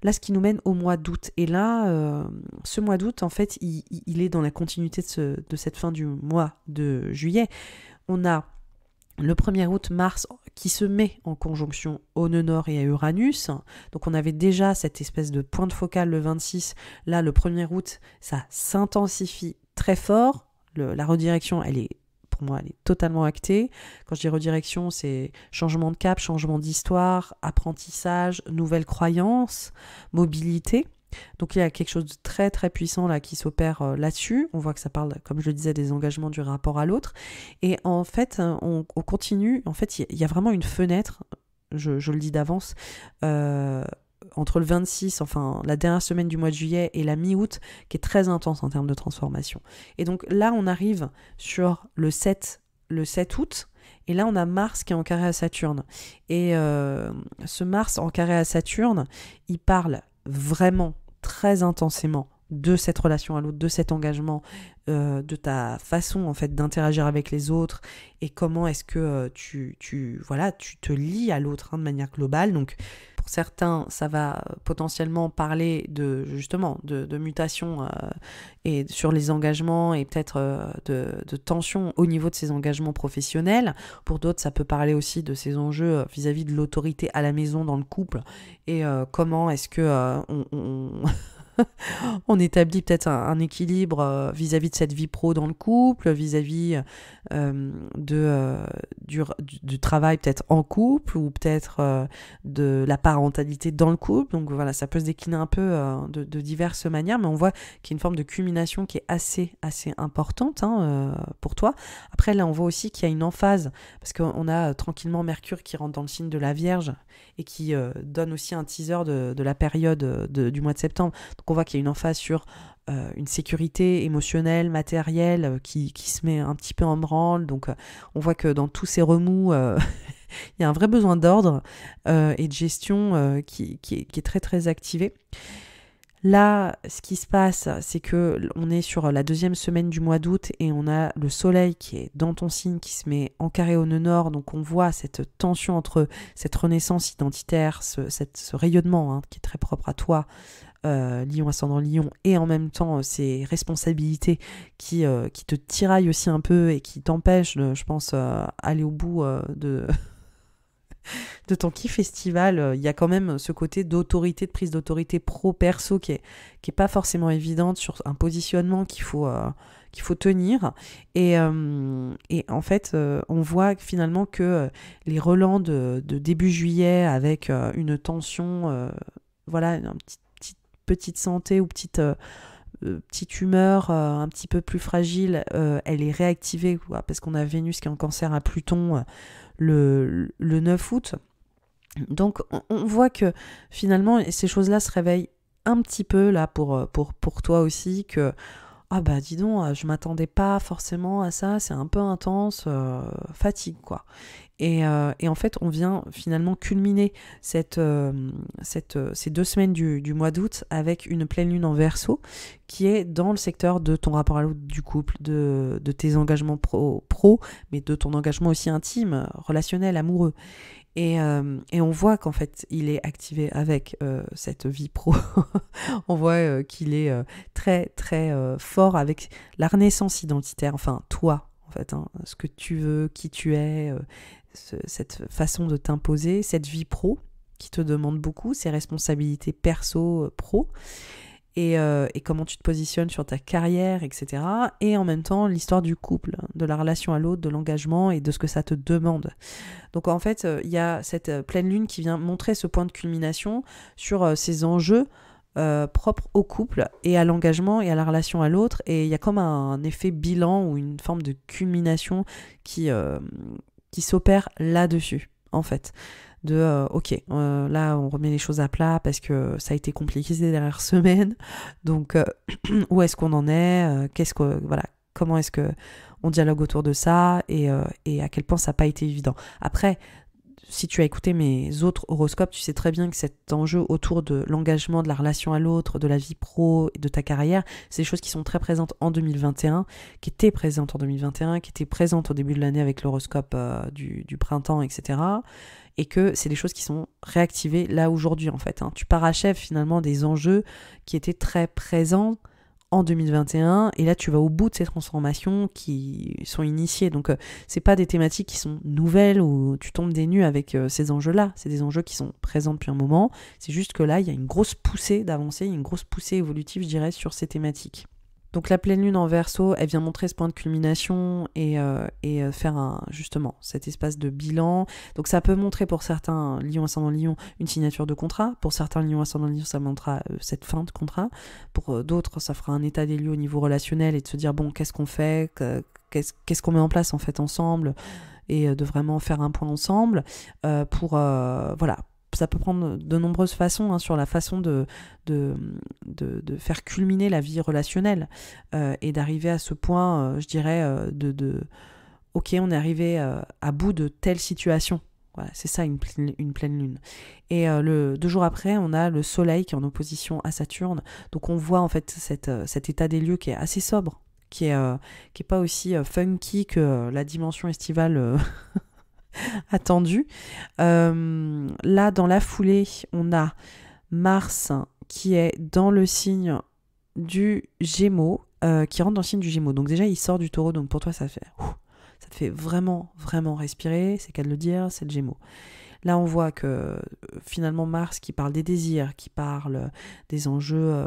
Là, ce qui nous mène au mois d'août. Et là, ce mois d'août, en fait, il est dans la continuité de cette fin du mois de juillet. On a le 1er août, Mars qui se met en conjonction au nœud nord et à Uranus. Donc on avait déjà cette espèce de point de focal le 26. Là, le 1er août, ça s'intensifie très fort. La redirection, pour moi, elle est totalement actée. Quand je dis redirection, c'est changement de cap, changement d'histoire, apprentissage, nouvelles croyances, mobilité. Donc il y a quelque chose de très très puissant là qui s'opère là-dessus. On voit que ça parle, comme je le disais, des engagements, du rapport à l'autre. Et en fait, on continue. En fait, il y a vraiment une fenêtre, je le dis d'avance, entre le 26, enfin la dernière semaine du mois de juillet, et la mi-août, qui est très intense en termes de transformation. Et donc là, on arrive sur le 7 août, et là, on a Mars qui est en carré à Saturne. Et ce Mars en carré à Saturne, il parle vraiment très intensément de cette relation à l'autre, de cet engagement, de ta façon en fait d'interagir avec les autres, et comment est-ce que tu te lies à l'autre, hein, de manière globale. Donc pour certains, ça va potentiellement parler de mutation et sur les engagements, et peut-être de tension au niveau de ces engagements professionnels. Pour d'autres, ça peut parler aussi de ces enjeux vis-à-vis de l'autorité à la maison, dans le couple, et comment est-ce que on établit peut-être un équilibre vis-à-vis de cette vie pro dans le couple, vis-à-vis du travail peut-être en couple, ou peut-être de la parentalité dans le couple. Donc voilà, ça peut se décliner un peu de diverses manières, mais on voit qu'il y a une forme de culmination qui est assez importante, hein, pour toi. Après, là, on voit aussi qu'il y a une emphase, parce qu'on a tranquillement Mercure qui rentre dans le signe de la Vierge, et qui donne aussi un teaser de la période du mois de septembre. Donc on voit qu'il y a une emphase sur une sécurité émotionnelle, matérielle, qui se met un petit peu en branle. Donc on voit que dans tous ces remous, il y a un vrai besoin d'ordre et de gestion qui est très très activé. Là, ce qui se passe, c'est que on est sur la deuxième semaine du mois d'août, et on a le soleil qui est dans ton signe, qui se met en carré au nœud nord. Donc on voit cette tension entre cette renaissance identitaire, ce rayonnement, hein, qui est très propre à toi, Lion, ascendant Lion, et en même temps ces responsabilités qui te tiraillent aussi un peu, et qui t'empêchent, je pense, aller au bout de ton kiff festival. Il y a quand même ce côté d'autorité, de prise d'autorité pro-perso qui est pas forcément évidente, sur un positionnement qu'il faut tenir. Et en fait, on voit finalement que les relents de début juillet, avec une tension, une petite santé, ou petite humeur un petit peu plus fragile, elle est réactivée, parce qu'on a Vénus qui est en Cancer à Pluton le 9 août. Donc on voit que finalement ces choses-là se réveillent un petit peu là pour toi aussi, que dis donc, je m'attendais pas forcément à ça, c'est un peu intense, fatigue quoi. Et en fait, on vient finalement culminer ces 2 semaines du mois d'août avec une pleine lune en Verseau, qui est dans le secteur de ton rapport à l'autre, du couple, de tes engagements pro, mais de ton engagement aussi intime, relationnel, amoureux. Et on voit qu'en fait, il est activé avec cette vie pro. On voit qu'il est très, très fort avec la renaissance identitaire. Enfin, toi, en fait, hein, ce que tu veux, qui tu es, cette façon de t'imposer, cette vie pro qui te demande beaucoup, ces responsabilités perso, pro. Et comment tu te positionnes sur ta carrière, etc. Et en même temps, l'histoire du couple, de la relation à l'autre, de l'engagement, et de ce que ça te demande. Donc en fait, il y a cette pleine lune qui vient montrer ce point de culmination sur ces enjeux propres au couple et à l'engagement et à la relation à l'autre. Et il y a comme un effet bilan, ou une forme de culmination qui s'opère là-dessus, en fait. Là on remet les choses à plat, parce que ça a été compliqué ces dernières semaines, donc où est-ce qu'on en est, comment est-ce que on dialogue autour de ça et à quel point ça n'a pas été évident. Après, si tu as écouté mes autres horoscopes, tu sais très bien que cet enjeu autour de l'engagement, de la relation à l'autre, de la vie pro et de ta carrière, c'est des choses qui sont très présentes en 2021, qui étaient présentes en 2021, qui étaient présentes au début de l'année avec l'horoscope du printemps, etc. Et que c'est des choses qui sont réactivées là aujourd'hui en fait. Tu parachèves finalement des enjeux qui étaient très présents en 2021, et là tu vas au bout de ces transformations qui sont initiées. Donc c'est pas des thématiques qui sont nouvelles ou tu tombes des nues avec ces enjeux-là, c'est des enjeux qui sont présents depuis un moment, c'est juste que là il y a une grosse poussée d'avancée, une grosse poussée évolutive je dirais sur ces thématiques. Donc la pleine lune en Verseau, elle vient montrer ce point de culmination et faire justement cet espace de bilan. Donc ça peut montrer pour certains Lion ascendant Lion une signature de contrat. Pour certains Lion ascendant Lion, ça montrera cette fin de contrat. Pour d'autres, ça fera un état des lieux au niveau relationnel et de se dire bon, qu'est-ce qu'on fait, qu'est-ce qu'on met en place en fait ensemble, et de vraiment faire un point ensemble voilà. Ça peut prendre de nombreuses façons sur la façon de faire culminer la vie relationnelle et d'arriver à ce point, je dirais, ok, on est arrivé à bout de telle situation. Voilà, c'est ça une pleine lune. Et 2 jours après, on a le soleil qui est en opposition à Saturne. Donc on voit en fait cet état des lieux qui est assez sobre, qui est pas aussi funky que la dimension estivale attendu. Là, dans la foulée, on a Mars qui est dans le signe du Gémeaux, qui rentre dans le signe du Gémeaux. Donc déjà, il sort du Taureau, donc pour toi, ça te fait vraiment, vraiment respirer, c'est qu'à le dire, c'est le Gémeaux. Là, on voit que finalement Mars qui parle des désirs, qui parle des enjeux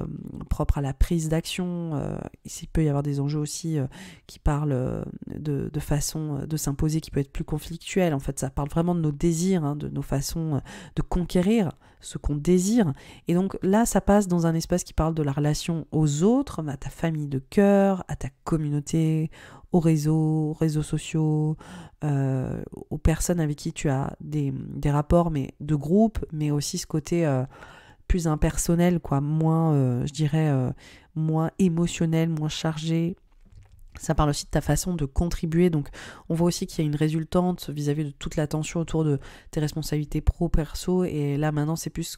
propres à la prise d'action, il peut y avoir des enjeux aussi qui parlent de façon de s'imposer qui peut être plus conflictuelle. En fait, ça parle vraiment de nos désirs, de nos façons de conquérir ce qu'on désire. Et donc là, ça passe dans un espace qui parle de la relation aux autres, à ta famille de cœur, à ta communauté, aux réseaux sociaux, aux personnes avec qui tu as des rapports mais de groupe, mais aussi ce côté plus impersonnel, moins, je dirais, moins émotionnel, moins chargé. Ça parle aussi de ta façon de contribuer, donc on voit aussi qu'il y a une résultante vis-à-vis de toute l'attention autour de tes responsabilités pro-perso, et là maintenant c'est plus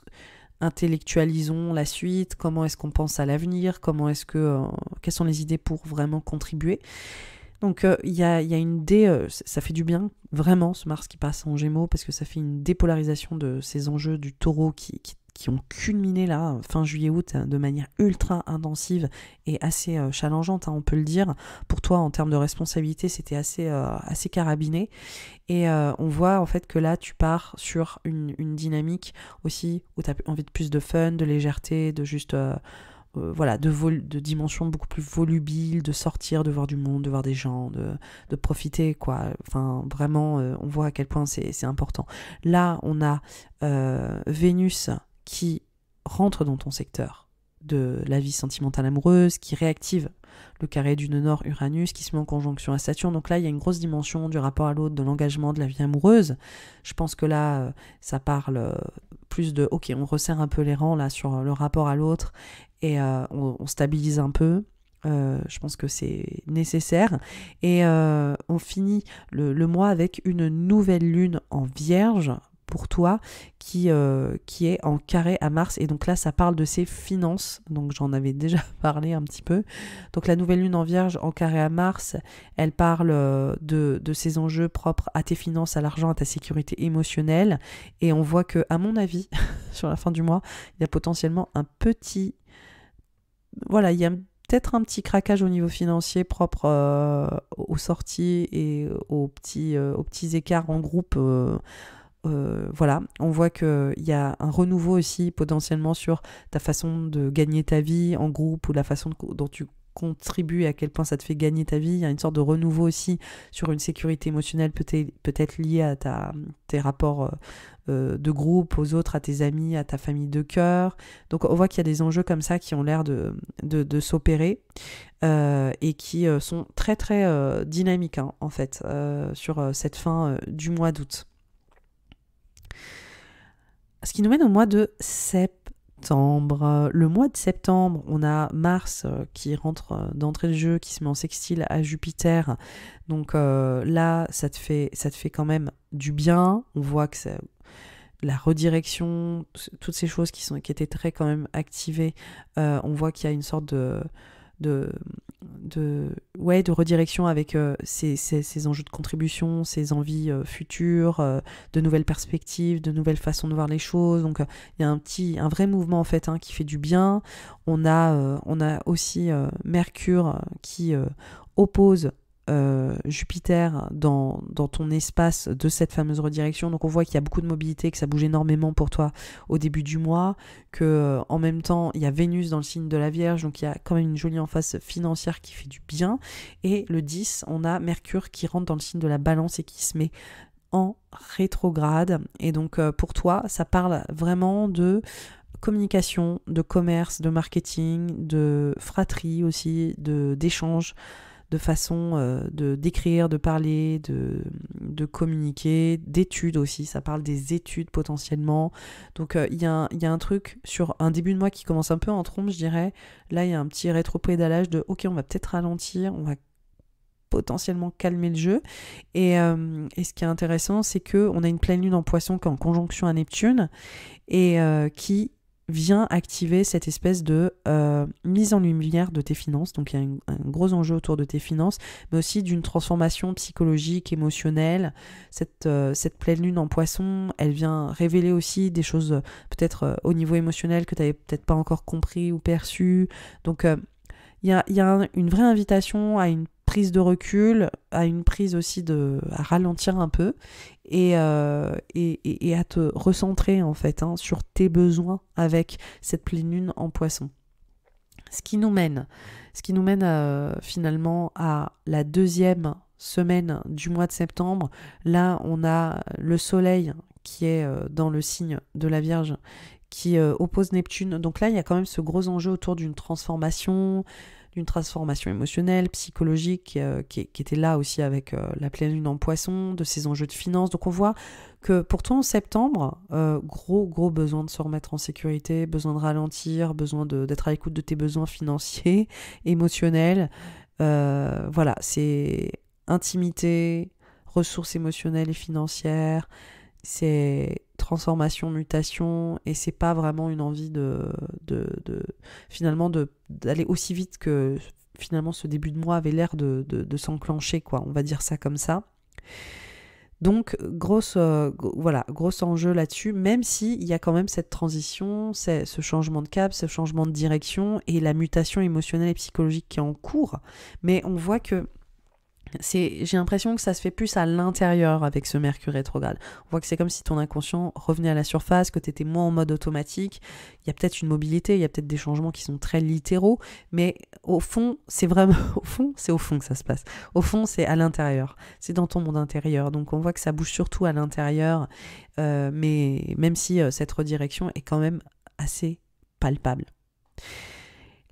intellectualisons la suite, comment est-ce qu'on pense à l'avenir, quelles sont les idées pour vraiment contribuer. Donc il y a une ça fait du bien vraiment ce Mars qui passe en Gémeaux, parce que ça fait une dépolarisation de ces enjeux du Taureau qui ont culminé là fin juillet-août de manière ultra intensive et assez challengeante, on peut le dire. Pour toi en termes de responsabilité c'était assez carabiné, et on voit en fait que là tu pars sur une dynamique aussi où tu as envie de plus de fun, de légèreté, de juste de dimensions beaucoup plus volubiles, de sortir, de voir du monde, de voir des gens, de profiter, Enfin, vraiment, on voit à quel point c'est important. Là, on a Vénus qui rentre dans ton secteur de la vie sentimentale amoureuse, qui réactive le carré du nœud nord Uranus, qui se met en conjonction à Saturne. Donc là, il y a une grosse dimension du rapport à l'autre, de l'engagement, de la vie amoureuse. Je pense que là, ça parle plus de, ok, on resserre un peu les rangs là sur le rapport à l'autre, et on stabilise un peu. Je pense que c'est nécessaire. Et on finit le mois avec une nouvelle lune en Vierge pour toi qui est en carré à Mars, et donc là ça parle de ses finances, donc j'en avais déjà parlé un petit peu. Donc la nouvelle lune en Vierge en carré à Mars, elle parle de ses enjeux propres à tes finances, à l'argent, à ta sécurité émotionnelle, et on voit que, à mon avis, sur la fin du mois, il y a potentiellement il y a peut-être un petit craquage au niveau financier propre aux sorties et aux petits écarts en groupe. On voit qu'il y a un renouveau aussi potentiellement sur ta façon de gagner ta vie en groupe, ou la façon dont tu contribues et à quel point ça te fait gagner ta vie. Il y a une sorte de renouveau aussi sur une sécurité émotionnelle peut-être liée à tes rapports de groupe, aux autres, à tes amis, à ta famille de cœur. Donc on voit qu'il y a des enjeux comme ça qui ont l'air de s'opérer et qui sont très très dynamiques en fait sur cette fin du mois d'août. Ce qui nous mène au mois de septembre. septembre. Le mois de septembre, on a Mars qui rentre d'entrée de jeu, qui se met en sextile à Jupiter. Donc là, ça te fait quand même du bien. On voit que la redirection, toutes ces choses qui étaient très quand même activées, on voit qu'il y a une sorte de redirection avec ces enjeux de contribution, ces envies futures, de nouvelles perspectives, de nouvelles façons de voir les choses. Donc il y a un vrai mouvement en fait qui fait du bien. On a aussi Mercure qui oppose Jupiter dans ton espace de cette fameuse redirection. Donc on voit qu'il y a beaucoup de mobilité, que ça bouge énormément pour toi au début du mois, que en même temps il y a Vénus dans le signe de la Vierge, donc il y a quand même une jolie emphase financière qui fait du bien. Et le 10, on a Mercure qui rentre dans le signe de la Balance et qui se met en rétrograde. Et donc pour toi, ça parle vraiment de communication, de commerce, de marketing, de fratrie aussi, d'échange, de façon d'écrire, de parler, de communiquer, d'études aussi, ça parle des études potentiellement. Donc il y a un truc sur un début de mois qui commence un peu en trompe, je dirais. Là, il y a un petit rétropédalage de « Ok, on va peut-être ralentir, on va potentiellement calmer le jeu ». Et ce qui est intéressant, c'est qu'on a une pleine lune en Poisson qui est en conjonction à Neptune et qui vient activer cette espèce de mise en lumière de tes finances. Donc il y a un gros enjeu autour de tes finances, mais aussi d'une transformation psychologique, émotionnelle. Cette pleine lune en Poisson, elle vient révéler aussi des choses peut-être au niveau émotionnel que tu n'avais peut-être pas encore compris ou perçu. Donc il y a une vraie invitation à une prise de recul, à une prise aussi à ralentir un peu et à te recentrer en fait sur tes besoins avec cette pleine lune en Poisson. Ce qui nous mène finalement à la deuxième semaine du mois de septembre. Là, on a le Soleil qui est dans le signe de la Vierge qui oppose Neptune. Donc là, il y a quand même ce gros enjeu autour d'une transformation émotionnelle, psychologique, qui était là aussi avec la pleine lune en Poisson, de ces enjeux de finances. Donc on voit que pour toi en septembre, gros besoin de se remettre en sécurité, besoin de ralentir, besoin d'être à l'écoute de tes besoins financiers, émotionnels. Voilà, c'est intimité, ressources émotionnelles et financières, c'est transformation, mutation, et c'est pas vraiment une envie finalement d'aller aussi vite que finalement ce début de mois avait l'air de s'enclencher, quoi, on va dire ça comme ça. Donc gros enjeu là-dessus, même s'il y a quand même cette transition, ce changement de cap, ce changement de direction et la mutation émotionnelle et psychologique qui est en cours, mais on voit que j'ai l'impression que ça se fait plus à l'intérieur avec ce Mercure rétrograde. On voit que c'est comme si ton inconscient revenait à la surface, que tu étais moins en mode automatique. Il y a peut-être une mobilité, il y a peut-être des changements qui sont très littéraux, mais au fond, c'est vraiment au fond que ça se passe. Au fond, c'est à l'intérieur. C'est dans ton monde intérieur. Donc on voit que ça bouge surtout à l'intérieur, mais même si cette redirection est quand même assez palpable.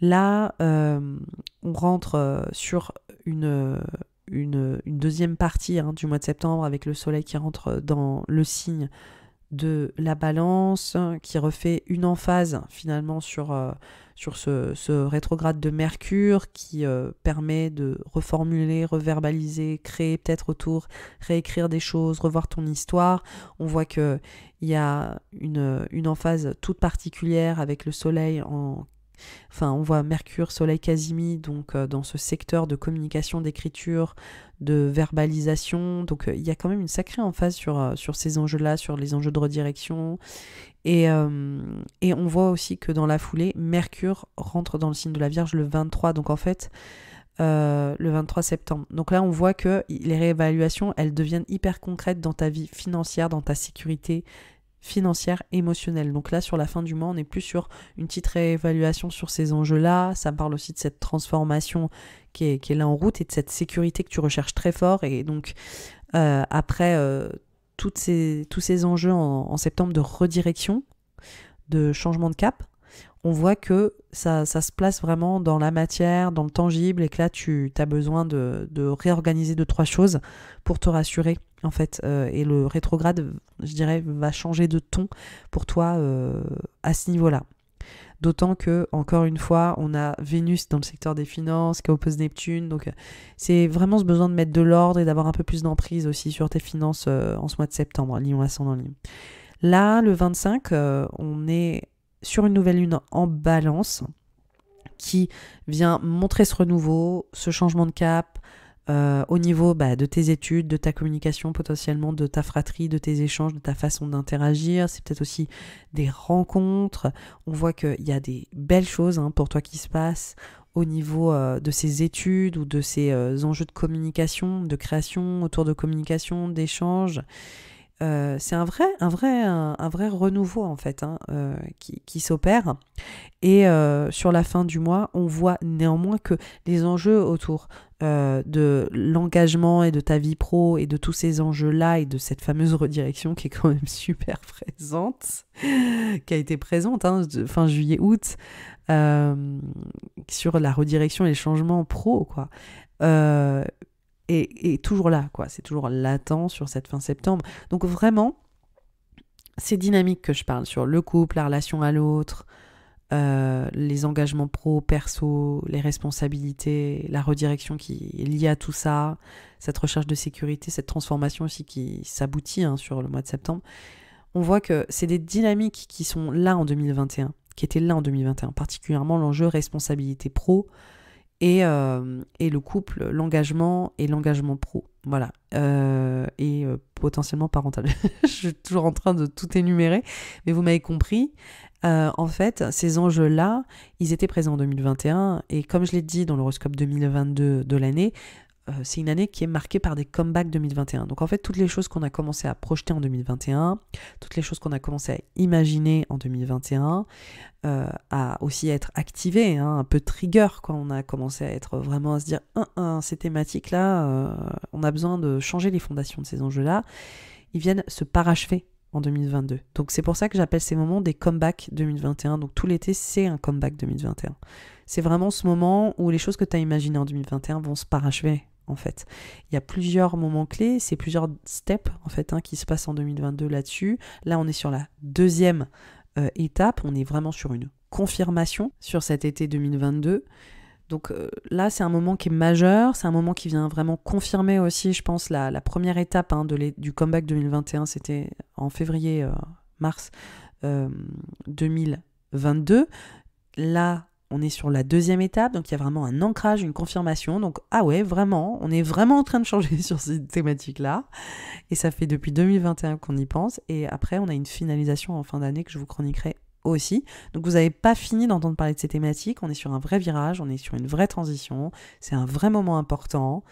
Là, on rentre sur une deuxième partie du mois de septembre avec le Soleil qui rentre dans le signe de la Balance, qui refait une emphase finalement sur ce rétrograde de Mercure qui permet de reformuler, reverbaliser, créer peut-être autour, réécrire des choses, revoir ton histoire. On voit qu'il y a une emphase toute particulière avec le Soleil on voit Mercure, Soleil, Casimi, donc dans ce secteur de communication, d'écriture, de verbalisation. Donc il y a quand même une sacrée emphase sur ces enjeux-là, sur les enjeux de redirection. Et on voit aussi que dans la foulée, Mercure rentre dans le signe de la Vierge le 23. Donc en fait, le 23 septembre. Donc là, on voit que les réévaluations, elles deviennent hyper concrètes dans ta vie financière, dans ta sécurité financière, émotionnelle. Donc là, sur la fin du mois, on n'est plus sur une petite réévaluation sur ces enjeux-là. Ça parle aussi de cette transformation qui est là en route et de cette sécurité que tu recherches très fort. Et donc, après tous ces enjeux en septembre de redirection, de changement de cap, on voit que ça se place vraiment dans la matière, dans le tangible, et que là, tu as besoin de réorganiser 2-3 choses pour te rassurer, en fait. Et le rétrograde, je dirais, va changer de ton pour toi à ce niveau-là. D'autant que, encore une fois, on a Vénus dans le secteur des finances qui oppose Neptune. Donc, c'est vraiment ce besoin de mettre de l'ordre et d'avoir un peu plus d'emprise aussi sur tes finances en ce mois de septembre, Lion ascendant Lion. Là, le 25, on est sur une nouvelle lune en balance qui vient montrer ce renouveau, ce changement de cap au niveau de tes études, de ta communication potentiellement, de ta fratrie, de tes échanges, de ta façon d'interagir. C'est peut-être aussi des rencontres. On voit qu'il y a des belles choses pour toi qui se passent au niveau de ces études ou de ces enjeux de communication, de création, autour de communication, d'échange. C'est un vrai renouveau en fait qui s'opère. Et sur la fin du mois, on voit néanmoins que les enjeux autour de l'engagement et de ta vie pro et de tous ces enjeux-là et de cette fameuse redirection qui est quand même super présente, qui a été présente fin juillet-août, sur la redirection et les changements pro, quoi. Et toujours là, quoi. C'est toujours latent sur cette fin septembre. Donc vraiment, c'est dynamique que je parle sur le couple, la relation à l'autre, les engagements pro, perso, les responsabilités, la redirection qui est liée à tout ça, cette recherche de sécurité, cette transformation aussi qui s'aboutit sur le mois de septembre. On voit que c'est des dynamiques qui sont là en 2021, qui étaient là en 2021, particulièrement l'enjeu responsabilité pro, et le couple, l'engagement et l'engagement pro, voilà, et potentiellement parental. Je suis toujours en train de tout énumérer, mais vous m'avez compris. En fait, ces enjeux-là, ils étaient présents en 2021, et comme je l'ai dit dans l'horoscope 2022 de l'année, c'est une année qui est marquée par des comebacks 2021. Donc en fait, toutes les choses qu'on a commencé à projeter en 2021, toutes les choses qu'on a commencé à imaginer en 2021, à aussi être activées, un peu trigger, quoi. On a commencé à être vraiment à se dire, ces thématiques-là, on a besoin de changer les fondations de ces enjeux-là. Ils viennent se parachever en 2022. Donc c'est pour ça que j'appelle ces moments des comebacks 2021. Donc tout l'été, c'est un comeback 2021. C'est vraiment ce moment où les choses que tu as imaginées en 2021 vont se parachever, en fait. Il y a plusieurs moments clés, c'est plusieurs steps, en fait, qui se passent en 2022 là-dessus. Là, on est sur la deuxième étape. On est vraiment sur une confirmation sur cet été 2022. Donc là, c'est un moment qui est majeur, c'est un moment qui vient vraiment confirmer aussi, je pense, la première étape du comeback 2021, c'était en février-mars 2022. Là, on est sur la deuxième étape, donc il y a vraiment un ancrage, une confirmation. Donc, vraiment, on est vraiment en train de changer sur ces thématiques-là. Et ça fait depuis 2021 qu'on y pense. Et après, on a une finalisation en fin d'année que je vous chroniquerai aussi. Donc vous n'avez pas fini d'entendre parler de ces thématiques, on est sur un vrai virage, on est sur une vraie transition, c'est un vrai moment important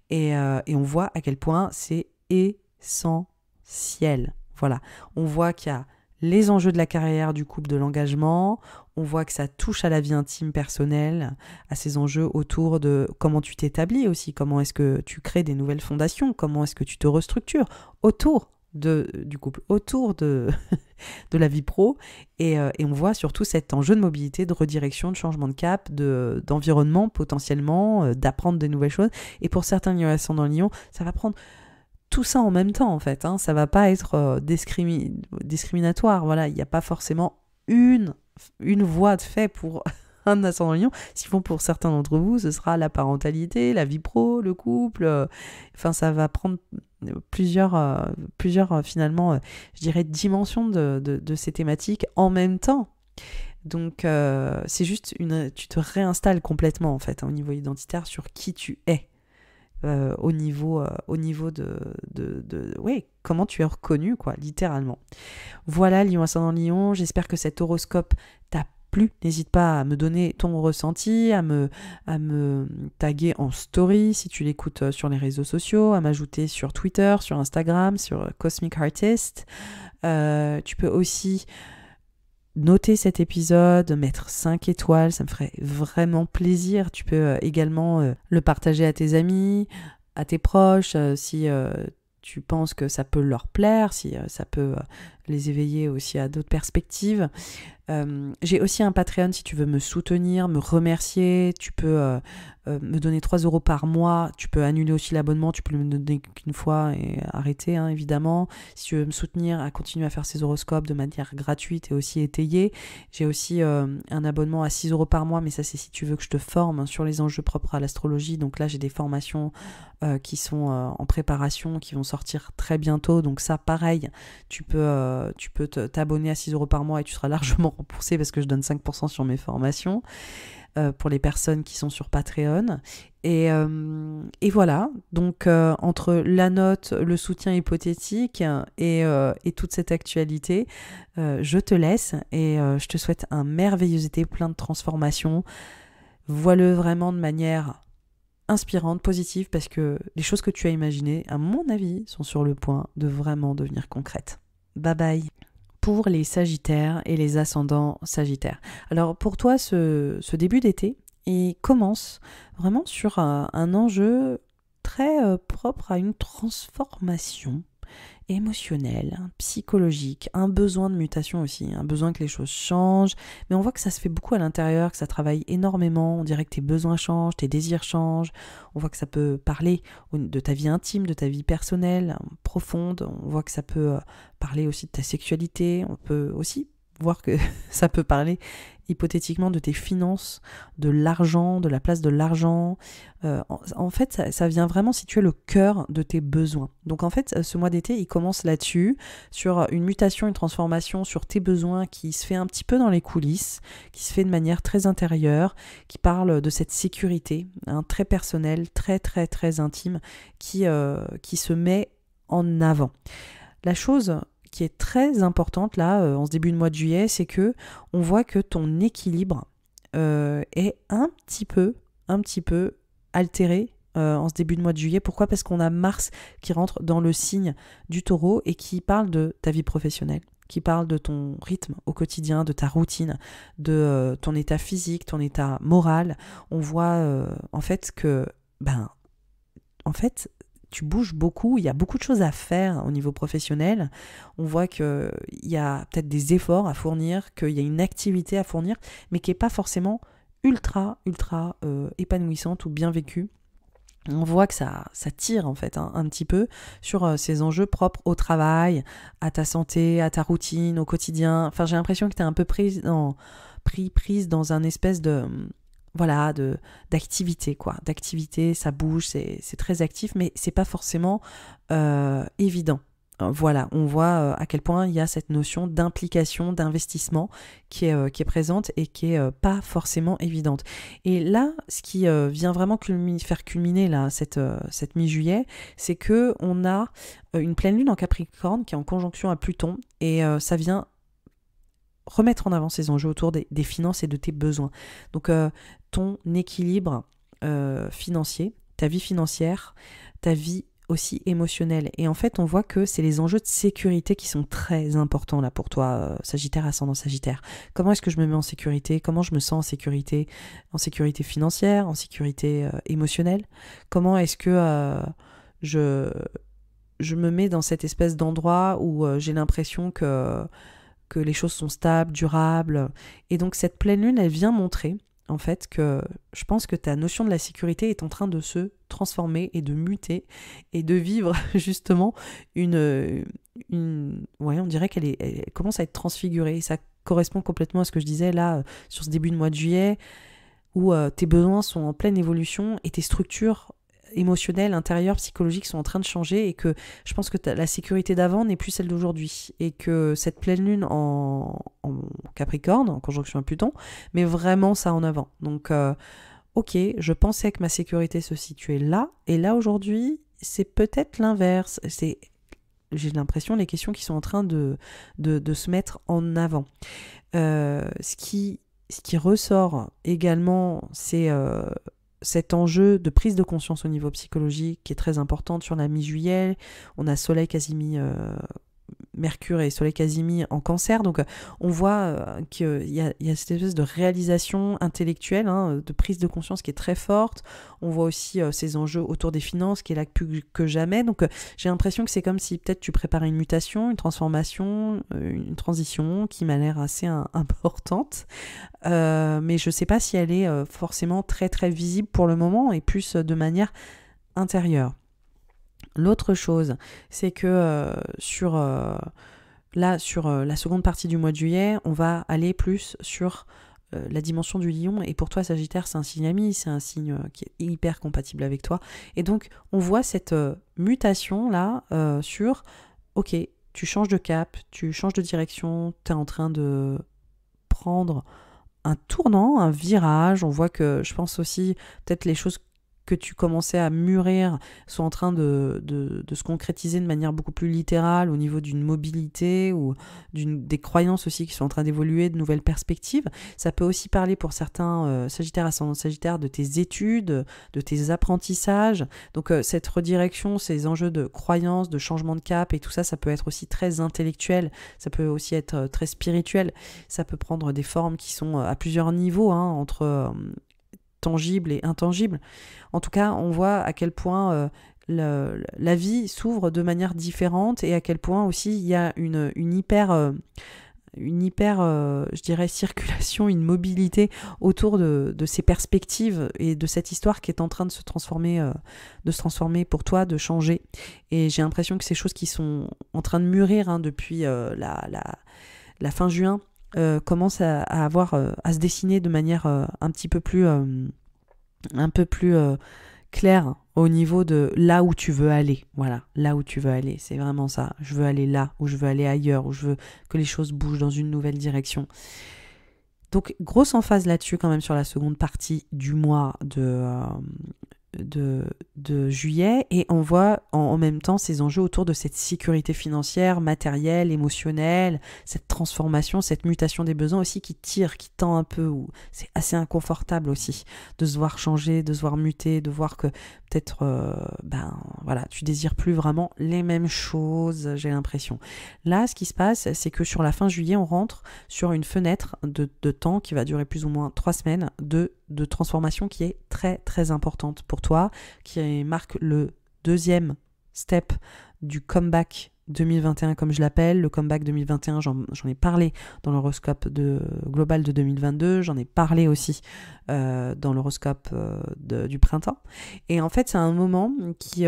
et on voit à quel point c'est essentiel. Voilà, on voit qu'il y a les enjeux de la carrière, du couple, de l'engagement, on voit que ça touche à la vie intime personnelle, à ces enjeux autour de comment tu t'établis aussi, comment est-ce que tu crées des nouvelles fondations, comment est-ce que tu te restructures autour du couple, autour de la vie pro, et on voit surtout cet enjeu de mobilité, de redirection, de changement de cap, d'environnement potentiellement, d'apprendre des nouvelles choses. Et pour certains lions ascendant Lion, ça va prendre tout ça en même temps en fait, ça va pas être discriminatoire, voilà, il n'y a pas forcément une voie de fait pour un ascendant Lion. Sinon, pour certains d'entre vous, ce sera la parentalité, la vie pro, le couple, ça va prendre plusieurs finalement, je dirais, dimensions de ces thématiques en même temps. Donc, c'est juste tu te réinstalles complètement, en fait, au niveau identitaire sur qui tu es, au niveau de comment tu es reconnu, quoi, littéralement. Voilà, Lion ascendant Lion, j'espère que cet horoscope t'a plu. N'hésite pas à me donner ton ressenti, à me taguer en story si tu l'écoutes sur les réseaux sociaux, à m'ajouter sur Twitter, sur Instagram, sur Cosmic Artist. Tu peux aussi noter cet épisode, mettre 5 étoiles, ça me ferait vraiment plaisir. Tu peux également le partager à tes amis, à tes proches, si tu penses que ça peut leur plaire, si ça peut les éveiller aussi à d'autres perspectives. J'ai aussi un Patreon si tu veux me soutenir, me remercier. Tu peux me donner 3 € par mois. Tu peux annuler aussi l'abonnement. Tu peux me donner qu'une fois et arrêter, hein, évidemment. Si tu veux me soutenir à continuer à faire ces horoscopes de manière gratuite et aussi étayée. J'ai aussi un abonnement à 6 € par mois, mais ça c'est si tu veux que je te forme sur les enjeux propres à l'astrologie. Donc là j'ai des formations qui sont en préparation, qui vont sortir très bientôt. Donc ça pareil, tu peux t'abonner à 6 € par mois et tu seras largement remboursé parce que je donne 5% sur mes formations pour les personnes qui sont sur Patreon. Et voilà, donc entre la note, le soutien hypothétique et toute cette actualité, je te laisse et je te souhaite un merveilleux été plein de transformations. Vois-le vraiment de manière inspirante, positive, parce que les choses que tu as imaginées, à mon avis, sont sur le point de vraiment devenir concrètes. Bye bye. Pour les Sagittaires et les ascendants Sagittaires. Alors pour toi, ce début d'été, il commence vraiment sur un enjeu très propre à une transformation émotionnelle, psychologique, un besoin de mutation aussi, un besoin que les choses changent, mais on voit que ça se fait beaucoup à l'intérieur, que ça travaille énormément, on dirait que tes besoins changent, tes désirs changent, on voit que ça peut parler de ta vie intime, de ta vie personnelle, profonde, on voit que ça peut parler aussi de ta sexualité, on peut aussi voir que ça peut parler hypothétiquement de tes finances, de l'argent, de la place de l'argent. En fait, ça vient vraiment situer le cœur de tes besoins. Donc en fait, ce mois d'été, il commence là-dessus, sur une mutation, une transformation sur tes besoins qui se fait un petit peu dans les coulisses, qui se fait de manière très intérieure, qui parle de cette sécurité, hein, très personnelle, très très très intime, qui se met en avant. La chose qui est très importante là, en ce début de mois de juillet, c'est que on voit que ton équilibre est un petit peu altéré en ce début de mois de juillet. Pourquoi ? Parce qu'on a Mars qui rentre dans le signe du Taureau et qui parle de ta vie professionnelle, qui parle de ton rythme au quotidien, de ta routine, de ton état physique, ton état moral. On voit en fait que tu bouges beaucoup, il y a beaucoup de choses à faire au niveau professionnel. On voit qu'il y a peut-être des efforts à fournir, qu'il y a une activité à fournir, mais qui n'est pas forcément ultra épanouissante ou bien vécue. On voit que ça tire en fait un petit peu sur ces enjeux propres au travail, à ta santé, à ta routine, au quotidien. Enfin, j'ai l'impression que tu es un peu prise dans un espèce d'activité quoi. D'activité, ça bouge, c'est très actif, mais c'est pas forcément évident. Voilà, on voit à quel point il y a cette notion d'implication, d'investissement qui est présente et qui est pas forcément évidente. Et là, ce qui vient vraiment faire culminer là, cette mi-juillet, c'est que on a une pleine lune en Capricorne qui est en conjonction à Pluton et ça vient remettre en avant ces enjeux autour des finances et de tes besoins. Donc ton équilibre financier, ta vie financière, ta vie aussi émotionnelle. Et en fait, on voit que c'est les enjeux de sécurité qui sont très importants là pour toi, Sagittaire, ascendant Sagittaire. Comment est-ce que je me mets en sécurité ? Comment je me sens en sécurité financière, en sécurité émotionnelle ? Comment est-ce que je me mets dans cette espèce d'endroit où j'ai l'impression que les choses sont stables, durables. Et donc cette pleine lune, elle vient montrer en fait que je pense que ta notion de la sécurité est en train de se transformer et de muter et de vivre justement on dirait qu'elle commence à être transfigurée. Et ça correspond complètement à ce que je disais là sur ce début de mois de juillet où tes besoins sont en pleine évolution et tes structures émotionnelles, intérieures, psychologiques sont en train de changer et que je pense que la sécurité d'avant n'est plus celle d'aujourd'hui et que cette pleine lune en Capricorne, en conjonction à Pluton, met vraiment ça en avant. Donc ok, je pensais que ma sécurité se situait là et là aujourd'hui c'est peut-être l'inverse. J'ai l'impression les questions qui sont en train de se mettre en avant. Ce qui ressort également, c'est cet enjeu de prise de conscience au niveau psychologique qui est très importante sur la mi-juillet. On a Soleil quasi Mercure et Soleil quasi en Cancer, donc on voit qu'il y a cette espèce de réalisation intellectuelle, de prise de conscience qui est très forte. On voit aussi ces enjeux autour des finances qui est là plus que jamais, donc j'ai l'impression que c'est comme si peut-être tu préparais une mutation, une transformation, une transition qui m'a l'air assez importante, mais je sais pas si elle est forcément très très visible pour le moment et plus de manière intérieure. L'autre chose, c'est que sur la seconde partie du mois de juillet, on va aller plus sur la dimension du lion. Et pour toi, Sagittaire, c'est un signe ami, c'est un signe qui est hyper compatible avec toi. Et donc, on voit cette mutation-là sur, ok, tu changes de cap, tu changes de direction, tu es en train de prendre un tournant, un virage. On voit que, je pense aussi, peut-être les choses que tu commençais à mûrir sont en train de se concrétiser de manière beaucoup plus littérale au niveau d'une mobilité ou des croyances aussi qui sont en train d'évoluer, de nouvelles perspectives. Ça peut aussi parler pour certains Sagittaires, ascendant Sagittaire, de tes études, de tes apprentissages. Donc cette redirection, ces enjeux de croyances, de changement de cap et tout ça, ça peut être aussi très intellectuel, ça peut aussi être très spirituel, ça peut prendre des formes qui sont à plusieurs niveaux, entre tangible et intangible. En tout cas, on voit à quel point la vie s'ouvre de manière différente et à quel point aussi il y a une hyper, je dirais, circulation, une mobilité autour de ces perspectives et de cette histoire qui est en train de se transformer pour toi, de changer. Et j'ai l'impression que ces choses qui sont en train de mûrir depuis la fin juin, commence à se dessiner de manière un peu plus claire au niveau de là où tu veux aller. Voilà, là où tu veux aller, c'est vraiment ça. Je veux aller là, ou je veux aller ailleurs, ou je veux que les choses bougent dans une nouvelle direction. Donc, grosse emphase là-dessus quand même sur la seconde partie du mois de juillet, et on voit en même temps ces enjeux autour de cette sécurité financière, matérielle, émotionnelle, cette transformation, cette mutation des besoins aussi qui tire, qui tend un peu, où c'est assez inconfortable aussi de se voir changer, de se voir muter, de voir que peut-être tu désires plus vraiment les mêmes choses, j'ai l'impression. Là, ce qui se passe, c'est que sur la fin juillet, on rentre sur une fenêtre de temps qui va durer plus ou moins 3 semaines de transformation qui est très très importante pour toi, qui marque le deuxième step du comeback 2021 comme je l'appelle. Le comeback 2021, j'en ai parlé dans l'horoscope global de 2022, j'en ai parlé aussi dans l'horoscope du printemps. Et en fait, c'est un moment qui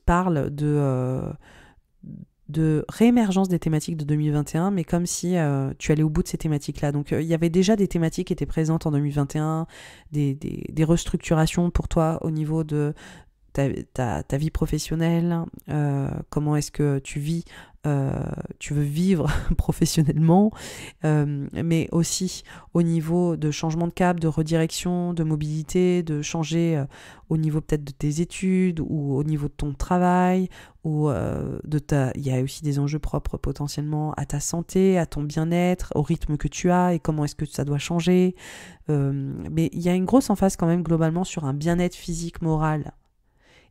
parle de réémergence des thématiques de 2021, mais comme si tu allais au bout de ces thématiques-là. Donc il y avait déjà des thématiques qui étaient présentes en 2021, des restructurations pour toi au niveau de ta vie professionnelle, comment est-ce que tu vis, tu veux vivre professionnellement, mais aussi au niveau de changement de cap, de redirection, de mobilité, de changer au niveau peut-être de tes études ou au niveau de ton travail, ou il y a aussi des enjeux propres potentiellement à ta santé, à ton bien-être, au rythme que tu as et comment est-ce que ça doit changer. Mais il y a une grosse emphase quand même globalement sur un bien-être physique, moral.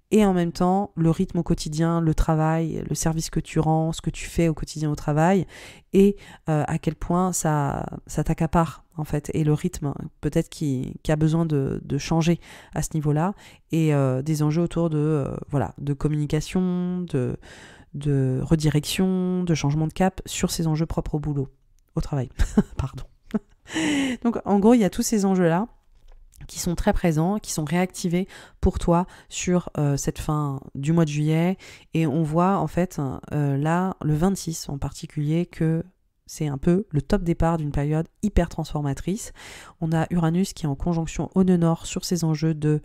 Et en même temps, le rythme au quotidien, le travail, le service que tu rends, ce que tu fais au quotidien au travail, et à quel point ça t'accapare, en fait, et le rythme, peut-être qui a besoin de changer à ce niveau-là, et des enjeux autour de communication, de redirection, de changement de cap sur ces enjeux propres au boulot, au travail, pardon. Donc, en gros, il y a tous ces enjeux-là qui sont très présents, qui sont réactivés pour toi sur cette fin du mois de juillet. Et on voit en fait là, le 26 en particulier, que c'est un peu le top départ d'une période hyper transformatrice. On a Uranus qui est en conjonction au nœud nord sur ces enjeux de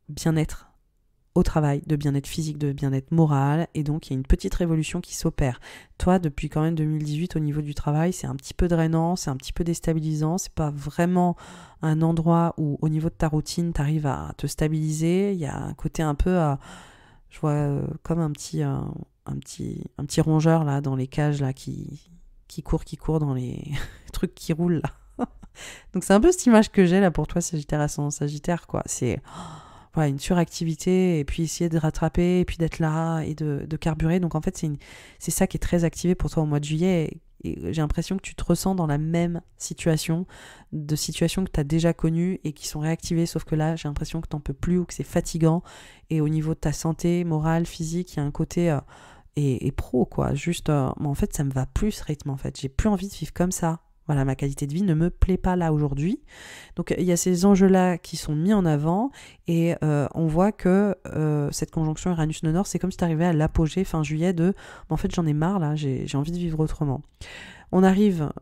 bien-être au travail, de bien-être physique, de bien-être moral, et donc il y a une petite révolution qui s'opère. Toi, depuis quand même 2018 au niveau du travail, c'est un petit peu drainant, c'est un petit peu déstabilisant, c'est pas vraiment un endroit où au niveau de ta routine, tu arrives à te stabiliser. Il y a un côté un peu, je vois comme un petit rongeur là dans les cages là qui court dans les trucs qui roulent là. Donc c'est un peu cette image que j'ai là pour toi, Sagittaire ascendant Sagittaire, quoi. C'est voilà, une suractivité et puis essayer de rattraper et puis d'être là et de carburer. Donc en fait, c'est ça qui est très activé pour toi au mois de juillet. Et j'ai l'impression que tu te ressens dans la même situation, de situations que tu as déjà connues et qui sont réactivées, sauf que là, j'ai l'impression que tu n'en peux plus ou que c'est fatigant. Et au niveau de ta santé morale, physique, il y a un côté et pro, quoi. Juste, en fait, ça me va plus ce rythme, en fait. J'ai plus envie de vivre comme ça. Voilà, ma qualité de vie ne me plaît pas là aujourd'hui. Donc il y a ces enjeux-là qui sont mis en avant et on voit que cette conjonction Uranus-Nord, c'est comme si tu arrivais à l'apogée fin juillet de en fait j'en ai marre là, j'ai envie de vivre autrement. On arrive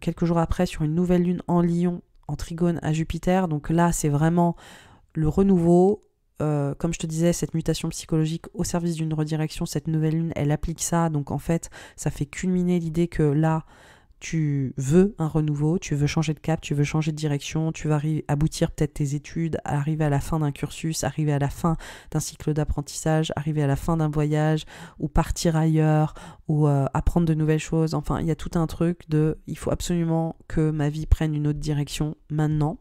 quelques jours après sur une nouvelle lune en Lion, en trigone à Jupiter. Donc là, c'est vraiment le renouveau. Comme je te disais, cette mutation psychologique au service d'une redirection, cette nouvelle lune, elle applique ça. Donc en fait, ça fait culminer l'idée que là, tu veux un renouveau, tu veux changer de cap, tu veux changer de direction, tu vas aboutir peut-être tes études, arriver à la fin d'un cursus, arriver à la fin d'un cycle d'apprentissage, arriver à la fin d'un voyage, ou partir ailleurs, ou apprendre de nouvelles choses. Enfin, il y a tout un truc il faut absolument que ma vie prenne une autre direction maintenant.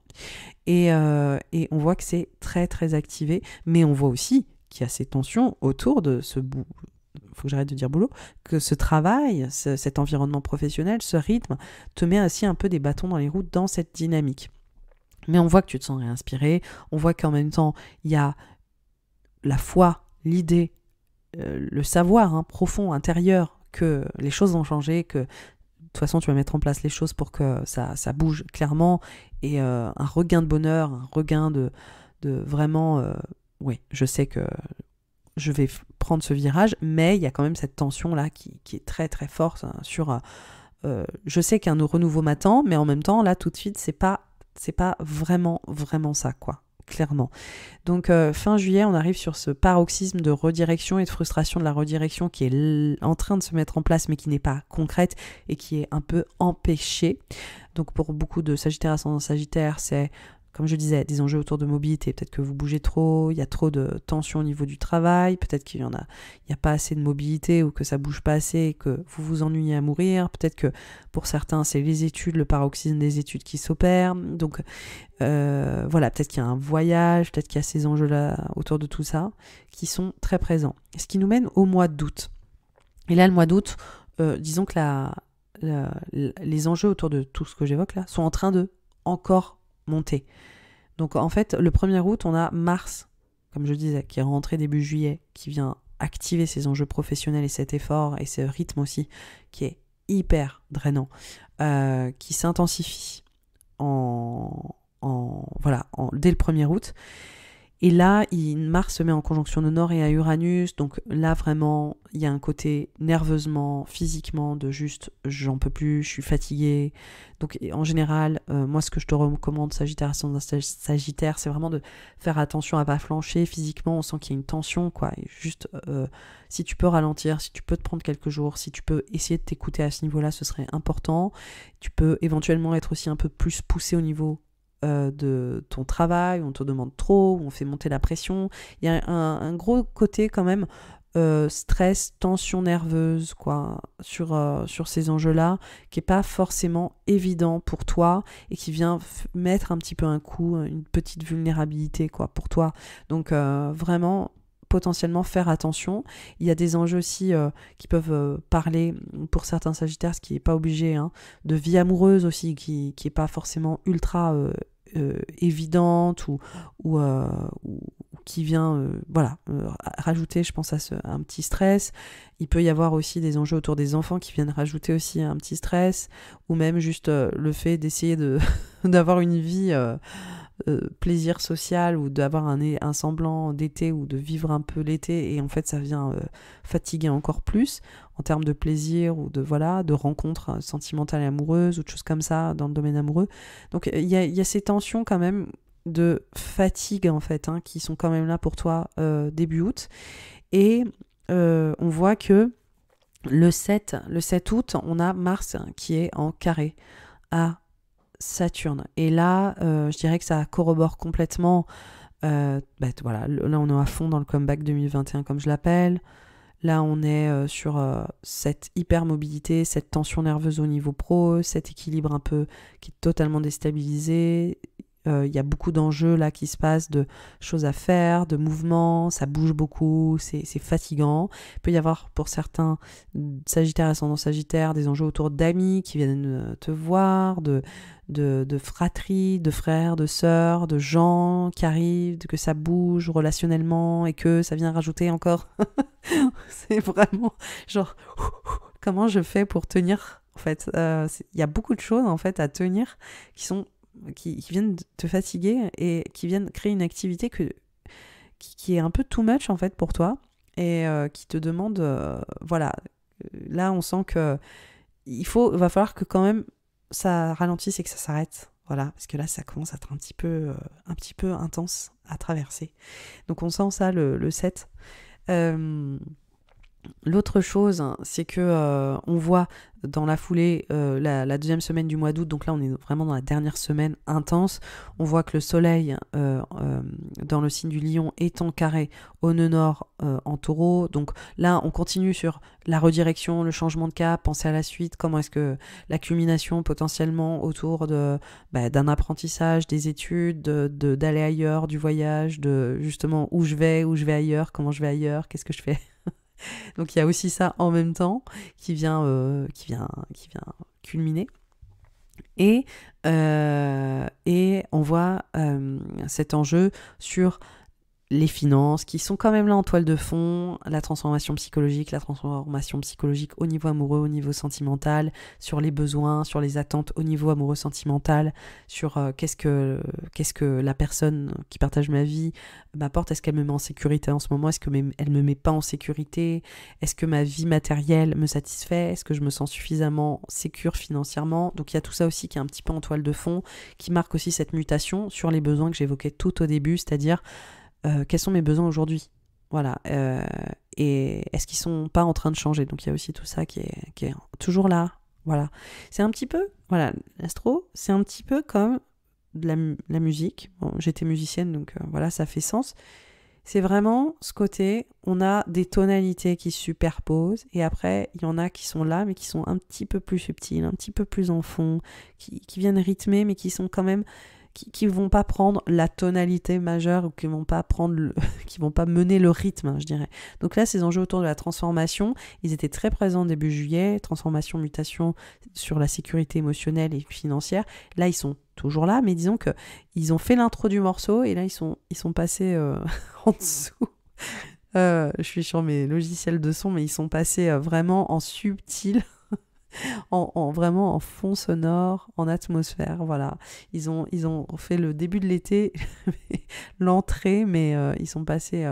Et on voit que c'est très très activé, mais on voit aussi qu'il y a ces tensions autour de ce bout. Faut que j'arrête de dire boulot, que ce travail, cet environnement professionnel, ce rythme, te met aussi un peu des bâtons dans les roues dans cette dynamique. Mais on voit que tu te sens réinspiré, on voit qu'en même temps, il y a la foi, l'idée, le savoir profond, intérieur, que les choses vont changer, que de toute façon, tu vas mettre en place les choses pour que ça bouge clairement, et un regain de bonheur, un regain de vraiment... oui, je sais que je vais prendre ce virage, mais il y a quand même cette tension-là qui est très très forte sur... je sais qu'un renouveau m'attend, mais en même temps, là, tout de suite, c'est pas vraiment ça, quoi, clairement. Donc, fin juillet, on arrive sur ce paroxysme de redirection et de frustration de la redirection qui est en train de se mettre en place, mais qui n'est pas concrète et qui est un peu empêchée. Donc, pour beaucoup de Sagittaires ascendant Sagittaire, c'est... Comme je disais, des enjeux autour de mobilité, peut-être que vous bougez trop, il y a trop de tension au niveau du travail, peut-être qu'il y a pas assez de mobilité ou que ça bouge pas assez et que vous vous ennuyez à mourir, peut-être que pour certains c'est les études, le paroxysme des études qui s'opère, donc voilà, peut-être qu'il y a un voyage, peut-être qu'il y a ces enjeux-là autour de tout ça qui sont très présents. Ce qui nous mène au mois d'août. Et là, le mois d'août, disons que les enjeux autour de tout ce que j'évoque là sont en train de encore monter. Donc en fait, le 1er août, on a Mars, comme je disais, qui est rentré début juillet, qui vient activer ses enjeux professionnels et cet effort et ce rythme aussi, qui est hyper drainant, qui s'intensifie dès le 1er août. Et là, Mars se met en conjonction au Nord et à Uranus, donc là vraiment, il y a un côté nerveusement, physiquement, de juste, j'en peux plus, je suis fatiguée. Donc en général, moi ce que je te recommande, Sagittaire, ascendant Sagittaire, c'est vraiment de faire attention à pas flancher. Physiquement, on sent qu'il y a une tension, quoi. Et juste, si tu peux ralentir, si tu peux te prendre quelques jours, si tu peux essayer de t'écouter à ce niveau-là, ce serait important. Tu peux éventuellement être aussi un peu plus poussé au niveau de ton travail, où on te demande trop, où on fait monter la pression. Il y a un gros côté quand même stress, tension nerveuse, quoi, sur ces enjeux-là, qui est pas forcément évident pour toi et qui vient mettre un petit peu un coup, une petite vulnérabilité, quoi, pour toi. Donc vraiment potentiellement faire attention. Il y a des enjeux aussi qui peuvent parler pour certains Sagittaires, ce qui n'est pas obligé, de vie amoureuse aussi, qui est pas forcément ultra évidente ou qui vient rajouter, je pense, un petit stress. Il peut y avoir aussi des enjeux autour des enfants qui viennent rajouter aussi un petit stress, ou même juste le fait d'essayer d'avoir une vie plaisir social ou d'avoir un semblant d'été ou de vivre un peu l'été, et en fait ça vient fatiguer encore plus en termes de plaisir ou de rencontres sentimentales et amoureuses ou de choses comme ça dans le domaine amoureux. Donc il y a ces tensions quand même de fatigue en fait, qui sont quand même là pour toi début août. Et on voit que le 7 août, on a Mars qui est en carré à Saturne. Et là, je dirais que ça corrobore complètement. Là, on est à fond dans le comeback 2021, comme je l'appelle. Là, on est sur cette hypermobilité, cette tension nerveuse au niveau pro, cet équilibre un peu qui est totalement déstabilisé. il y a beaucoup d'enjeux là qui se passent, de choses à faire, de mouvements, ça bouge beaucoup, c'est fatigant. Il peut y avoir pour certains Sagittaires, ascendant Sagittaire, des enjeux autour d'amis qui viennent te voir, de fratries, de frères, de sœurs, de gens qui arrivent, que ça bouge relationnellement et que ça vient rajouter encore. C'est vraiment genre, comment je fais pour tenir en fait. Il y a beaucoup de choses en fait à tenir qui viennent te fatiguer et qui viennent créer une activité qui est un peu too much en fait pour toi et qui te demande, voilà, là on sent que va falloir que quand même ça ralentisse et que ça s'arrête, voilà, parce que là ça commence à être un petit peu intense à traverser. Donc on sent ça le 7. L'autre chose, c'est que on voit dans la foulée la deuxième semaine du mois d'août, donc là on est vraiment dans la dernière semaine intense, on voit que le soleil dans le signe du lion est en carré au nœud nord en taureau, donc là on continue sur la redirection, le changement de cap, penser à la suite, comment est-ce que la culmination potentiellement autour d'un apprentissage, des études, d'aller ailleurs, du voyage, de justement où je vais ailleurs, comment je vais ailleurs, qu'est-ce que je fais. Donc il y a aussi ça en même temps qui vient culminer. Et on voit cet enjeu sur les finances qui sont quand même là en toile de fond, la transformation psychologique au niveau amoureux, au niveau sentimental, sur les besoins, sur les attentes au niveau amoureux sentimental, sur qu'est-ce que la personne qui partage ma vie m'apporte, est-ce qu'elle me met en sécurité en ce moment, est-ce qu'elle me met pas en sécurité, est-ce que ma vie matérielle me satisfait, est-ce que je me sens suffisamment sécure financièrement. Donc il y a tout ça aussi qui est un petit peu en toile de fond, qui marque aussi cette mutation sur les besoins que j'évoquais tout au début, c'est-à-dire quels sont mes besoins aujourd'hui, voilà, et est-ce qu'ils sont pas en train de changer. Donc il y a aussi tout ça qui est toujours là, voilà. C'est un petit peu, voilà, l'astro, c'est un petit peu comme de la musique. Bon, j'étais musicienne, donc voilà, ça fait sens. C'est vraiment ce côté, on a des tonalités qui se superposent, et après, il y en a qui sont là, mais qui sont un petit peu plus subtiles, un petit peu plus en fond, qui viennent rythmer, mais qui sont quand même qui vont pas prendre la tonalité majeure ou qui vont pas mener le rythme, je dirais. Donc là, ces enjeux autour de la transformation, ils étaient très présents début juillet, transformation, mutation sur la sécurité émotionnelle et financière. Là, ils sont toujours là, mais disons que ils ont fait l'intro du morceau et là, ils sont passés en dessous. Je suis sur mes logiciels de son, mais ils sont passés vraiment en subtil. Vraiment en fond sonore, en atmosphère, voilà. Ils ont fait le début de l'été, l'entrée, mais ils sont passés,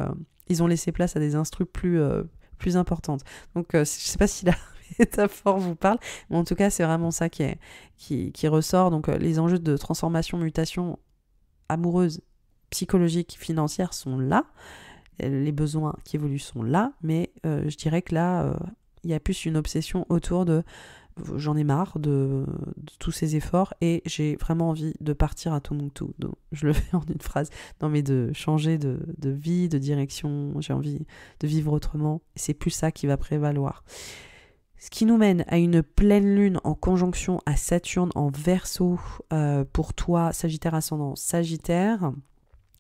ils ont laissé place à des instrus plus importantes. Donc je sais pas si la métaphore vous parle, mais en tout cas c'est vraiment ça qui ressort. Donc les enjeux de transformation, mutation amoureuse, psychologique, financière sont là. Les besoins qui évoluent sont là, mais je dirais que là il y a plus une obsession autour de j'en ai marre de tous ces efforts et j'ai vraiment envie de partir à Tombouctou. Donc, je le fais en une phrase. Non, mais de changer de vie, de direction. J'ai envie de vivre autrement. C'est plus ça qui va prévaloir. Ce qui nous mène à une pleine lune en conjonction à Saturne en Verseau pour toi, Sagittaire ascendant Sagittaire.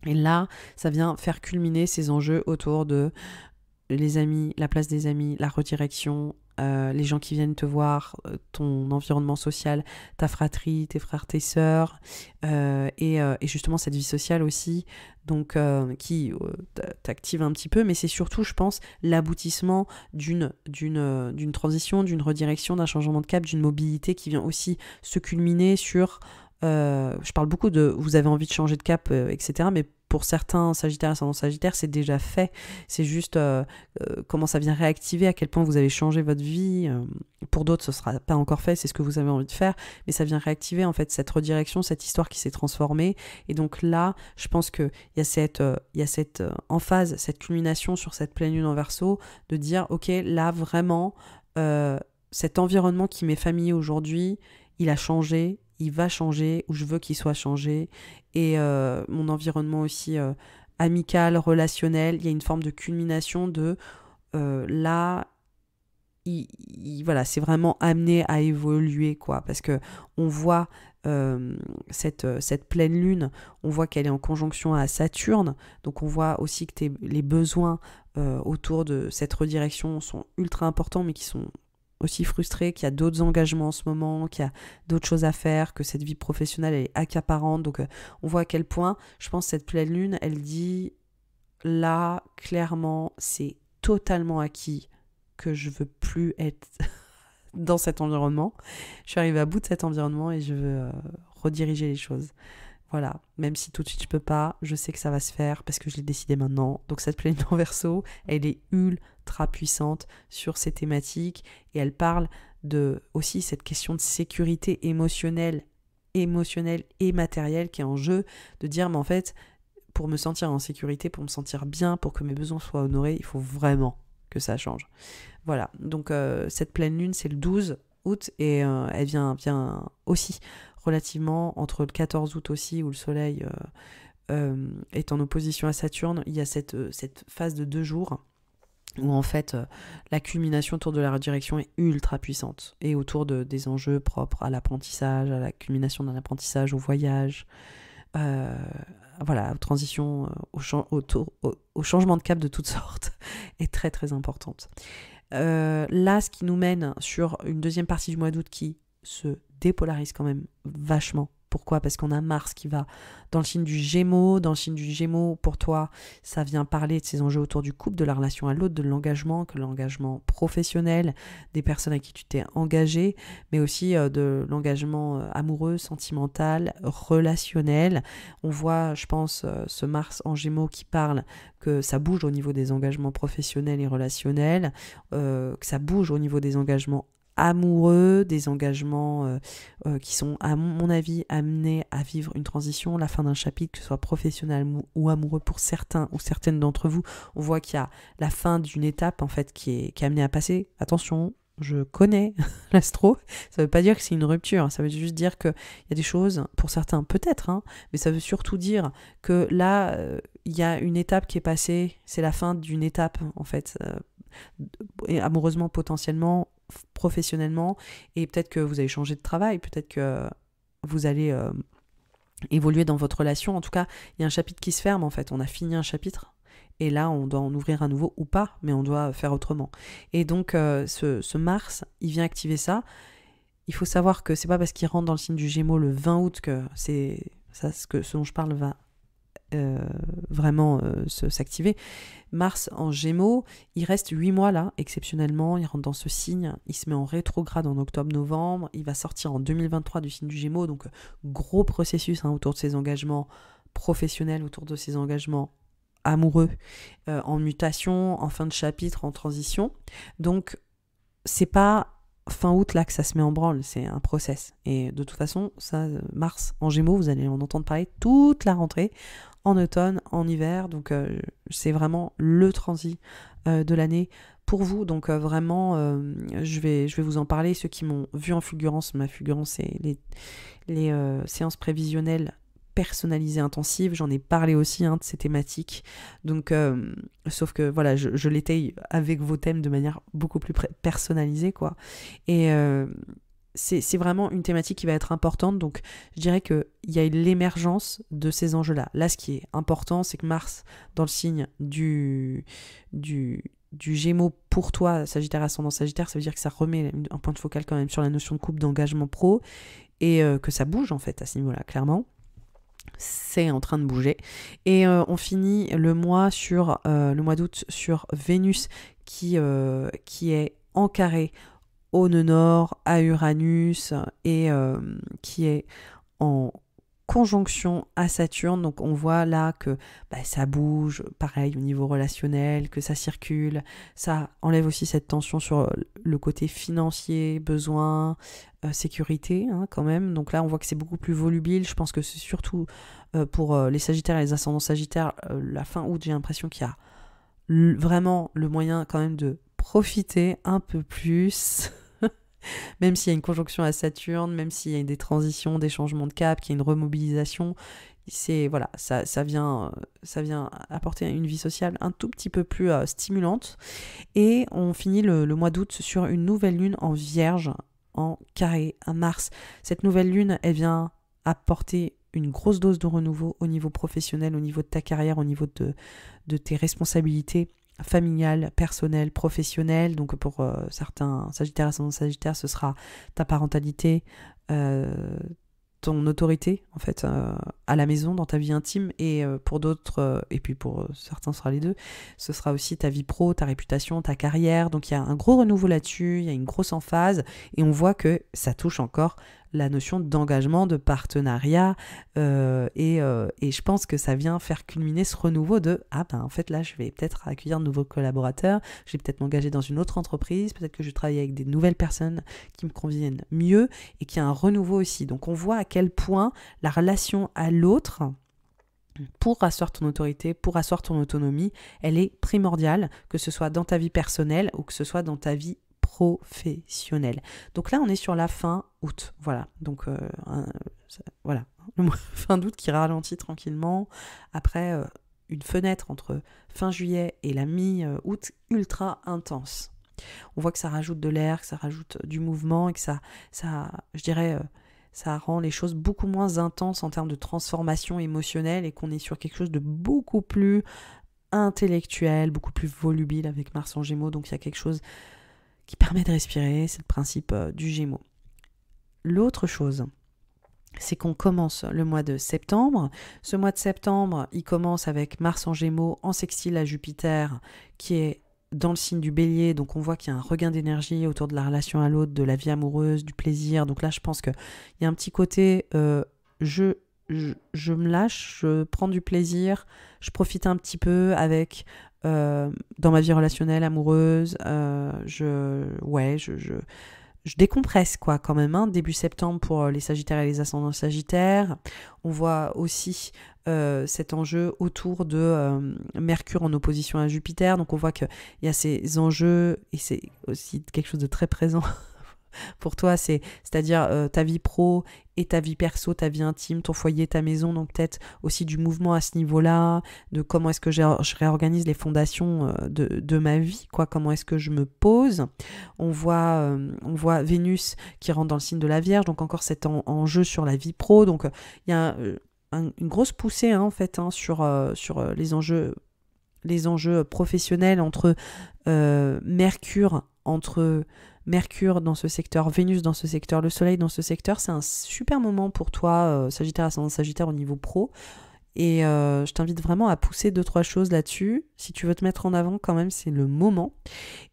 Et là, ça vient faire culminer ces enjeux autour de les amis, la place des amis, la redirection, les gens qui viennent te voir, ton environnement social, ta fratrie, tes frères, tes sœurs, et justement cette vie sociale aussi, donc qui t'active un petit peu, mais c'est surtout, je pense, l'aboutissement d'une transition, d'une redirection, d'un changement de cap, d'une mobilité qui vient aussi se culminer sur... je parle beaucoup de vous avez envie de changer de cap, etc. Mais pour certains Sagittaires, ascendant Sagittaire, c'est déjà fait. C'est juste comment ça vient réactiver, à quel point vous avez changé votre vie. Pour d'autres, ce ne sera pas encore fait, c'est ce que vous avez envie de faire. Mais ça vient réactiver en fait cette redirection, cette histoire qui s'est transformée. Et donc là, je pense qu'il y a cette emphase, cette culmination sur cette pleine lune en Verseau, de dire, ok, là vraiment, cet environnement qui m'est familier aujourd'hui, il a changé, il va changer, ou je veux qu'il soit changé, et mon environnement aussi amical, relationnel, il y a une forme de culmination de là, voilà, c'est vraiment amené à évoluer, quoi, parce que on voit cette pleine lune, on voit qu'elle est en conjonction à Saturne, donc on voit aussi que les besoins autour de cette redirection sont ultra importants, mais qui sont aussi frustrés, qu'il y a d'autres engagements en ce moment, qu'il y a d'autres choses à faire, que cette vie professionnelle elle est accaparante, donc on voit à quel point, je pense, cette pleine lune, elle dit, là, clairement, c'est totalement acquis que je veux plus être dans cet environnement. Je suis arrivée à bout de cet environnement et je veux rediriger les choses. Voilà, même si tout de suite je peux pas, je sais que ça va se faire parce que je l'ai décidé maintenant. Donc cette pleine lune en Verseau, elle est ultra puissante sur ces thématiques et elle parle de aussi cette question de sécurité émotionnelle et matérielle qui est en jeu, de dire mais en fait, pour me sentir en sécurité, pour me sentir bien, pour que mes besoins soient honorés, il faut vraiment que ça change. Voilà, donc cette pleine lune, c'est le 12 août et elle vient aussi relativement entre le 14 août aussi, où le soleil est en opposition à Saturne. Il y a cette phase de 2 jours où en fait la culmination autour de la redirection est ultra puissante et autour des enjeux propres à l'apprentissage, à la culmination d'un apprentissage, au voyage, voilà, aux transitions, au changement de cap de toutes sortes est très très importante. Là, ce qui nous mène sur une deuxième partie du mois d'août qui se dépolarise quand même vachement. Pourquoi ? Parce qu'on a Mars qui va dans le signe du Gémeaux. Dans le signe du Gémeaux, pour toi, ça vient parler de ces enjeux autour du couple, de la relation à l'autre, de l'engagement, que l'engagement professionnel, des personnes à qui tu t'es engagé, mais aussi de l'engagement amoureux, sentimental, relationnel. On voit, je pense, ce Mars en Gémeaux qui parle que ça bouge au niveau des engagements professionnels et relationnels, que ça bouge au niveau des engagements amoureux, des engagements qui sont, à mon avis, amenés à vivre une transition, la fin d'un chapitre, que ce soit professionnel ou amoureux pour certains ou certaines d'entre vous. On voit qu'il y a la fin d'une étape, en fait, qui est amenée à passer. Attention, je connais l'astro, ça veut pas dire que c'est une rupture, ça veut juste dire qu'il y a des choses, pour certains peut-être, hein, mais ça veut surtout dire que là, il y a une étape qui est passée, c'est la fin d'une étape, en fait, et amoureusement, potentiellement, professionnellement, et peut-être que vous allez changer de travail, peut-être que vous allez évoluer dans votre relation. En tout cas, il y a un chapitre qui se ferme, en fait. On a fini un chapitre, et là, on doit en ouvrir un nouveau ou pas, mais on doit faire autrement. Et donc, ce Mars, il vient activer ça. Il faut savoir que c'est pas parce qu'il rentre dans le signe du Gémeaux le 20 août que c'est ça, ce dont je parle va vraiment s'activer. Mars en Gémeaux, il reste 8 mois là, exceptionnellement, il rentre dans ce signe, il se met en rétrograde en octobre-novembre, il va sortir en 2023 du signe du Gémeaux, donc gros processus autour de ses engagements professionnels, autour de ses engagements amoureux, en mutation, en fin de chapitre, en transition. Donc c'est pas fin août là que ça se met en branle, c'est un process. Et de toute façon, ça, Mars en Gémeaux, vous allez en entendre parler toute la rentrée, en automne, en hiver, donc c'est vraiment le transit de l'année pour vous. Donc vraiment, je vais vous en parler. Ceux qui m'ont vu en fulgurance, ma fulgurance, c'est les séances prévisionnelles personnalisées intensives. J'en ai parlé aussi de ces thématiques. Donc, sauf que voilà, je l'étaye avec vos thèmes de manière beaucoup plus personnalisée, quoi. Et c'est vraiment une thématique qui va être importante, donc je dirais qu'il y a l'émergence de ces enjeux-là. Là, ce qui est important, c'est que Mars, dans le signe du Gémeaux pour toi, Sagittaire ascendant Sagittaire, ça veut dire que ça remet un point de focal quand même sur la notion de couple, d'engagement pro, et que ça bouge en fait à ce niveau-là, clairement. C'est en train de bouger. Et on finit le mois d'août sur Vénus qui est en carré au nœud nord, à Uranus, et qui est en conjonction à Saturne. Donc on voit là que ça bouge, pareil au niveau relationnel, que ça circule, ça enlève aussi cette tension sur le côté financier, besoin, sécurité quand même. Donc là on voit que c'est beaucoup plus volubile. Je pense que c'est surtout pour les Sagittaires et les ascendants Sagittaires, la fin août, j'ai l'impression qu'il y a vraiment le moyen quand même de profiter un peu plus même s'il y a une conjonction à Saturne, même s'il y a des transitions, des changements de cap, qu'il y a une remobilisation, voilà, ça vient apporter une vie sociale un tout petit peu plus stimulante. Et on finit le mois d'août sur une nouvelle lune en Vierge, en carré à Mars. Cette nouvelle lune, elle vient apporter une grosse dose de renouveau au niveau professionnel, au niveau de ta carrière, au niveau de tes responsabilités familiales, personnelles, professionnelles. Donc pour certains Sagittaires, ascendant Sagittaire, ce sera ta parentalité, ton autorité en fait à la maison, dans ta vie intime, et pour d'autres, et puis pour certains ce sera les deux, ce sera aussi ta vie pro, ta réputation, ta carrière. Donc il y a un gros renouveau là-dessus, il y a une grosse emphase, et on voit que ça touche encore la notion d'engagement, de partenariat, et je pense que ça vient faire culminer ce renouveau de en fait là je vais peut-être accueillir de nouveaux collaborateurs, je vais peut-être m'engager dans une autre entreprise, peut-être que je vais travailler avec des nouvelles personnes qui me conviennent mieux, et qu'il y a un renouveau aussi. Donc on voit à quel point la relation à l'autre, pour asseoir ton autorité, pour asseoir ton autonomie, elle est primordiale, que ce soit dans ta vie personnelle ou que ce soit dans ta vie professionnelle. Donc là, on est sur la fin août. Voilà. Donc, voilà. Le mois fin d'août qui ralentit tranquillement. Après, une fenêtre entre fin juillet et la mi-août ultra intense. On voit que ça rajoute de l'air, que ça rajoute du mouvement, et que ça je dirais, ça rend les choses beaucoup moins intenses en termes de transformation émotionnelle, et qu'on est sur quelque chose de beaucoup plus intellectuel, beaucoup plus volubile avec Mars en Gémeaux. Donc il y a quelque chose qui permet de respirer, c'est le principe du Gémeaux. L'autre chose, c'est qu'on commence le mois de septembre. Ce mois de septembre, il commence avec Mars en Gémeaux en sextile à Jupiter, qui est dans le signe du Bélier. Donc on voit qu'il y a un regain d'énergie autour de la relation à l'autre, de la vie amoureuse, du plaisir. Donc là, je pense qu'il y a un petit côté je me lâche, je prends du plaisir, je profite un petit peu avec dans ma vie relationnelle, amoureuse, je décompresse quoi quand même, début septembre pour les Sagittaires et les ascendants Sagittaires. On voit aussi cet enjeu autour de Mercure en opposition à Jupiter, donc on voit qu'il y a ces enjeux, et c'est aussi quelque chose de très présent pour toi, c'est-à-dire ta vie pro et ta vie perso, ta vie intime, ton foyer, ta maison. Donc peut-être aussi du mouvement à ce niveau-là, de comment est-ce que je réorganise les fondations de ma vie, quoi. Comment est-ce que je me pose. On voit Vénus qui rentre dans le signe de la Vierge, donc encore cet enjeu sur la vie pro. Donc il y a une grosse poussée en fait sur les enjeux professionnels entre Mercure dans ce secteur, Vénus dans ce secteur, le Soleil dans ce secteur. C'est un super moment pour toi, Sagittaire, ascendant Sagittaire au niveau pro. Et je t'invite vraiment à pousser 2-3 choses là-dessus. Si tu veux te mettre en avant, quand même, c'est le moment.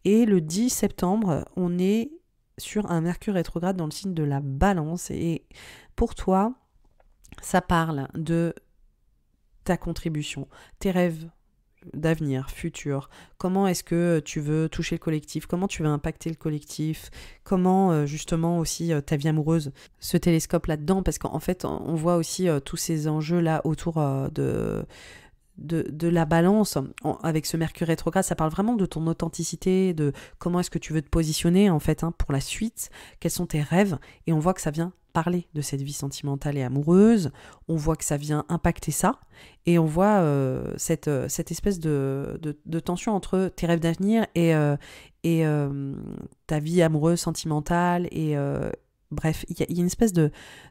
Et le 10 septembre, on est sur un Mercure rétrograde dans le signe de la Balance. Et pour toi, ça parle de ta contribution, tes rêves d'avenir, futur, comment est-ce que tu veux toucher le collectif, comment tu veux impacter le collectif, comment justement aussi ta vie amoureuse se télescope là-dedans, parce qu'en fait on voit aussi tous ces enjeux là autour de la balance, avec ce Mercure rétrograde. Ça parle vraiment de ton authenticité, de comment est-ce que tu veux te positionner en fait pour la suite, quels sont tes rêves, et on voit que ça vient parler de cette vie sentimentale et amoureuse, on voit que ça vient impacter ça, et on voit cette espèce de tension entre tes rêves d'avenir et ta vie amoureuse, sentimentale, et bref, il y a une espèce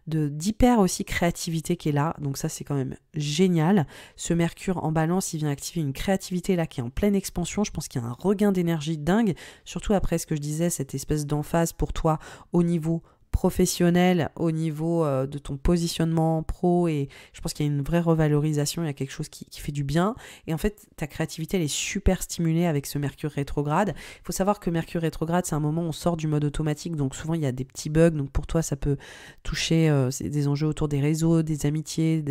d'hyper aussi créativité qui est là, donc ça c'est quand même génial. Ce Mercure en Balance, il vient activer une créativité là qui est en pleine expansion. Je pense qu'il y a un regain d'énergie dingue, surtout après ce que je disais, cette espèce d'emphase pour toi au niveau professionnel, au niveau de ton positionnement pro, et je pense qu'il y a une vraie revalorisation, il y a quelque chose qui fait du bien, et en fait ta créativité elle est super stimulée avec ce Mercure rétrograde. Il faut savoir que Mercure rétrograde, c'est un moment où on sort du mode automatique, donc souvent il y a des petits bugs, donc pour toi ça peut toucher des enjeux autour des réseaux, des amitiés,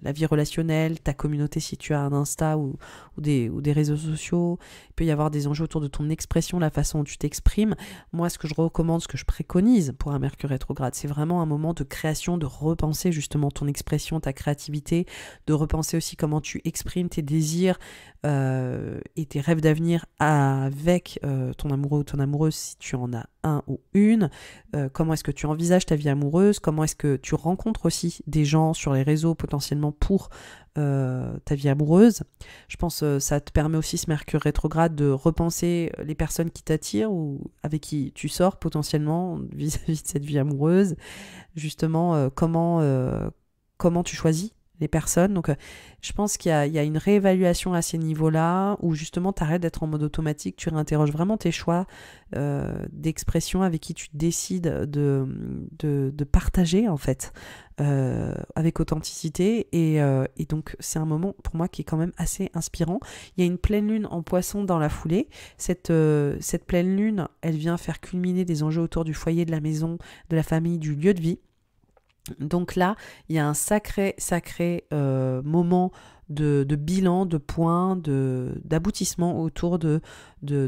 la vie relationnelle, ta communauté si tu as un Insta ou des réseaux sociaux. Il peut y avoir des enjeux autour de ton expression, la façon dont tu t'exprimes. Moi ce que je recommande, ce que je préconise pour un Mercure rétrograde, c'est vraiment un moment de création, de repenser justement ton expression, ta créativité, de repenser aussi comment tu exprimes tes désirs, et tes rêves d'avenir avec ton amoureux ou ton amoureuse si tu en as un ou une, comment est-ce que tu envisages ta vie amoureuse, comment est-ce que tu rencontres aussi des gens sur les réseaux potentiellement pour ta vie amoureuse. Je pense que ça te permet aussi, ce Mercure rétrograde, de repenser les personnes qui t'attirent ou avec qui tu sors potentiellement vis-à-vis de cette vie amoureuse. Justement, comment tu choisis les personnes. Donc, je pense qu'il y a une réévaluation à ces niveaux-là où justement, tu arrêtes d'être en mode automatique, tu réinterroges vraiment tes choix d'expression avec qui tu décides de partager, en fait, avec authenticité. Et donc, c'est un moment, pour moi, qui est quand même assez inspirant. Il y a une pleine lune en Poisson dans la foulée. Cette pleine lune, elle vient faire culminer des enjeux autour du foyer, de la maison, de la famille, du lieu de vie. Donc là, il y a un sacré moment de bilan, de points, d'aboutissement autour de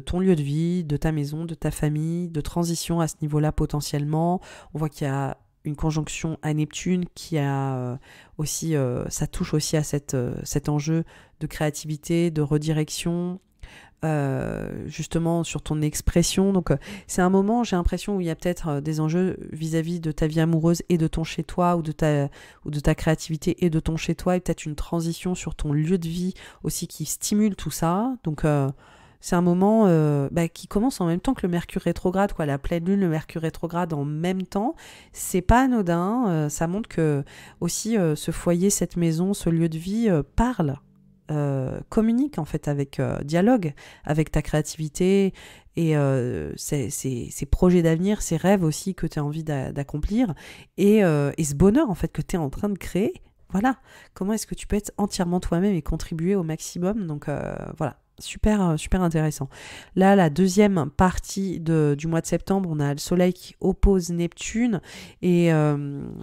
ton lieu de vie, de ta maison, de ta famille, de transition à ce niveau-là potentiellement. On voit qu'il y a une conjonction à Neptune qui a aussi, ça touche aussi à cet enjeu de créativité, de redirection, justement sur ton expression. Donc c'est un moment, j'ai l'impression, où il y a peut-être des enjeux vis-à-vis de ta vie amoureuse et de ton chez-toi, ou de ta créativité et de ton chez-toi, et peut-être une transition sur ton lieu de vie aussi qui stimule tout ça. Donc c'est un moment qui commence en même temps que le Mercure rétrograde, quoi. La pleine lune, le Mercure rétrograde en même temps, c'est pas anodin. Ça montre que aussi ce foyer, cette maison, ce lieu de vie parle, communique en fait, avec dialogue avec ta créativité et ces projets d'avenir, ces rêves aussi que tu as envie d'accomplir, et ce bonheur en fait que tu es en train de créer. Voilà, comment est-ce que tu peux être entièrement toi-même et contribuer au maximum. Donc voilà, super intéressant. Là, la deuxième partie du mois de septembre, on a le soleil qui oppose Neptune, et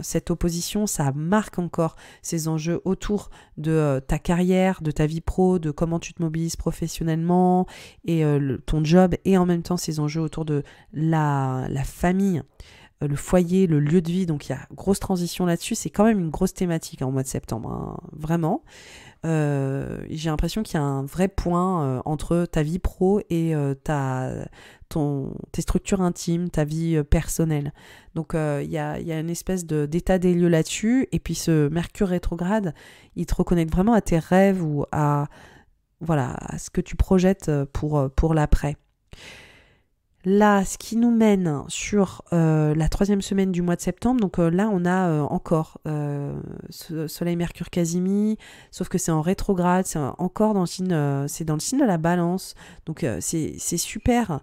cette opposition, ça marque encore ces enjeux autour de ta carrière, de ta vie pro, de comment tu te mobilises professionnellement et ton job, et en même temps ces enjeux autour de la famille, le foyer, le lieu de vie. Donc il y a grosse transition là-dessus. C'est quand même une grosse thématique au mois de septembre, hein, vraiment. J'ai l'impression qu'il y a un vrai point entre ta vie pro et tes structures intimes, ta vie personnelle. Donc il y a une espèce d'état des lieux là-dessus. Et puis ce Mercure rétrograde, il te reconnecte vraiment à tes rêves ou à ce que tu projettes pour l'après. Là, ce qui nous mène sur la troisième semaine du mois de septembre. Donc là, on a encore Soleil, Mercure, Casimir, sauf que c'est en rétrograde, c'est encore dans le signe de la Balance. Donc c'est super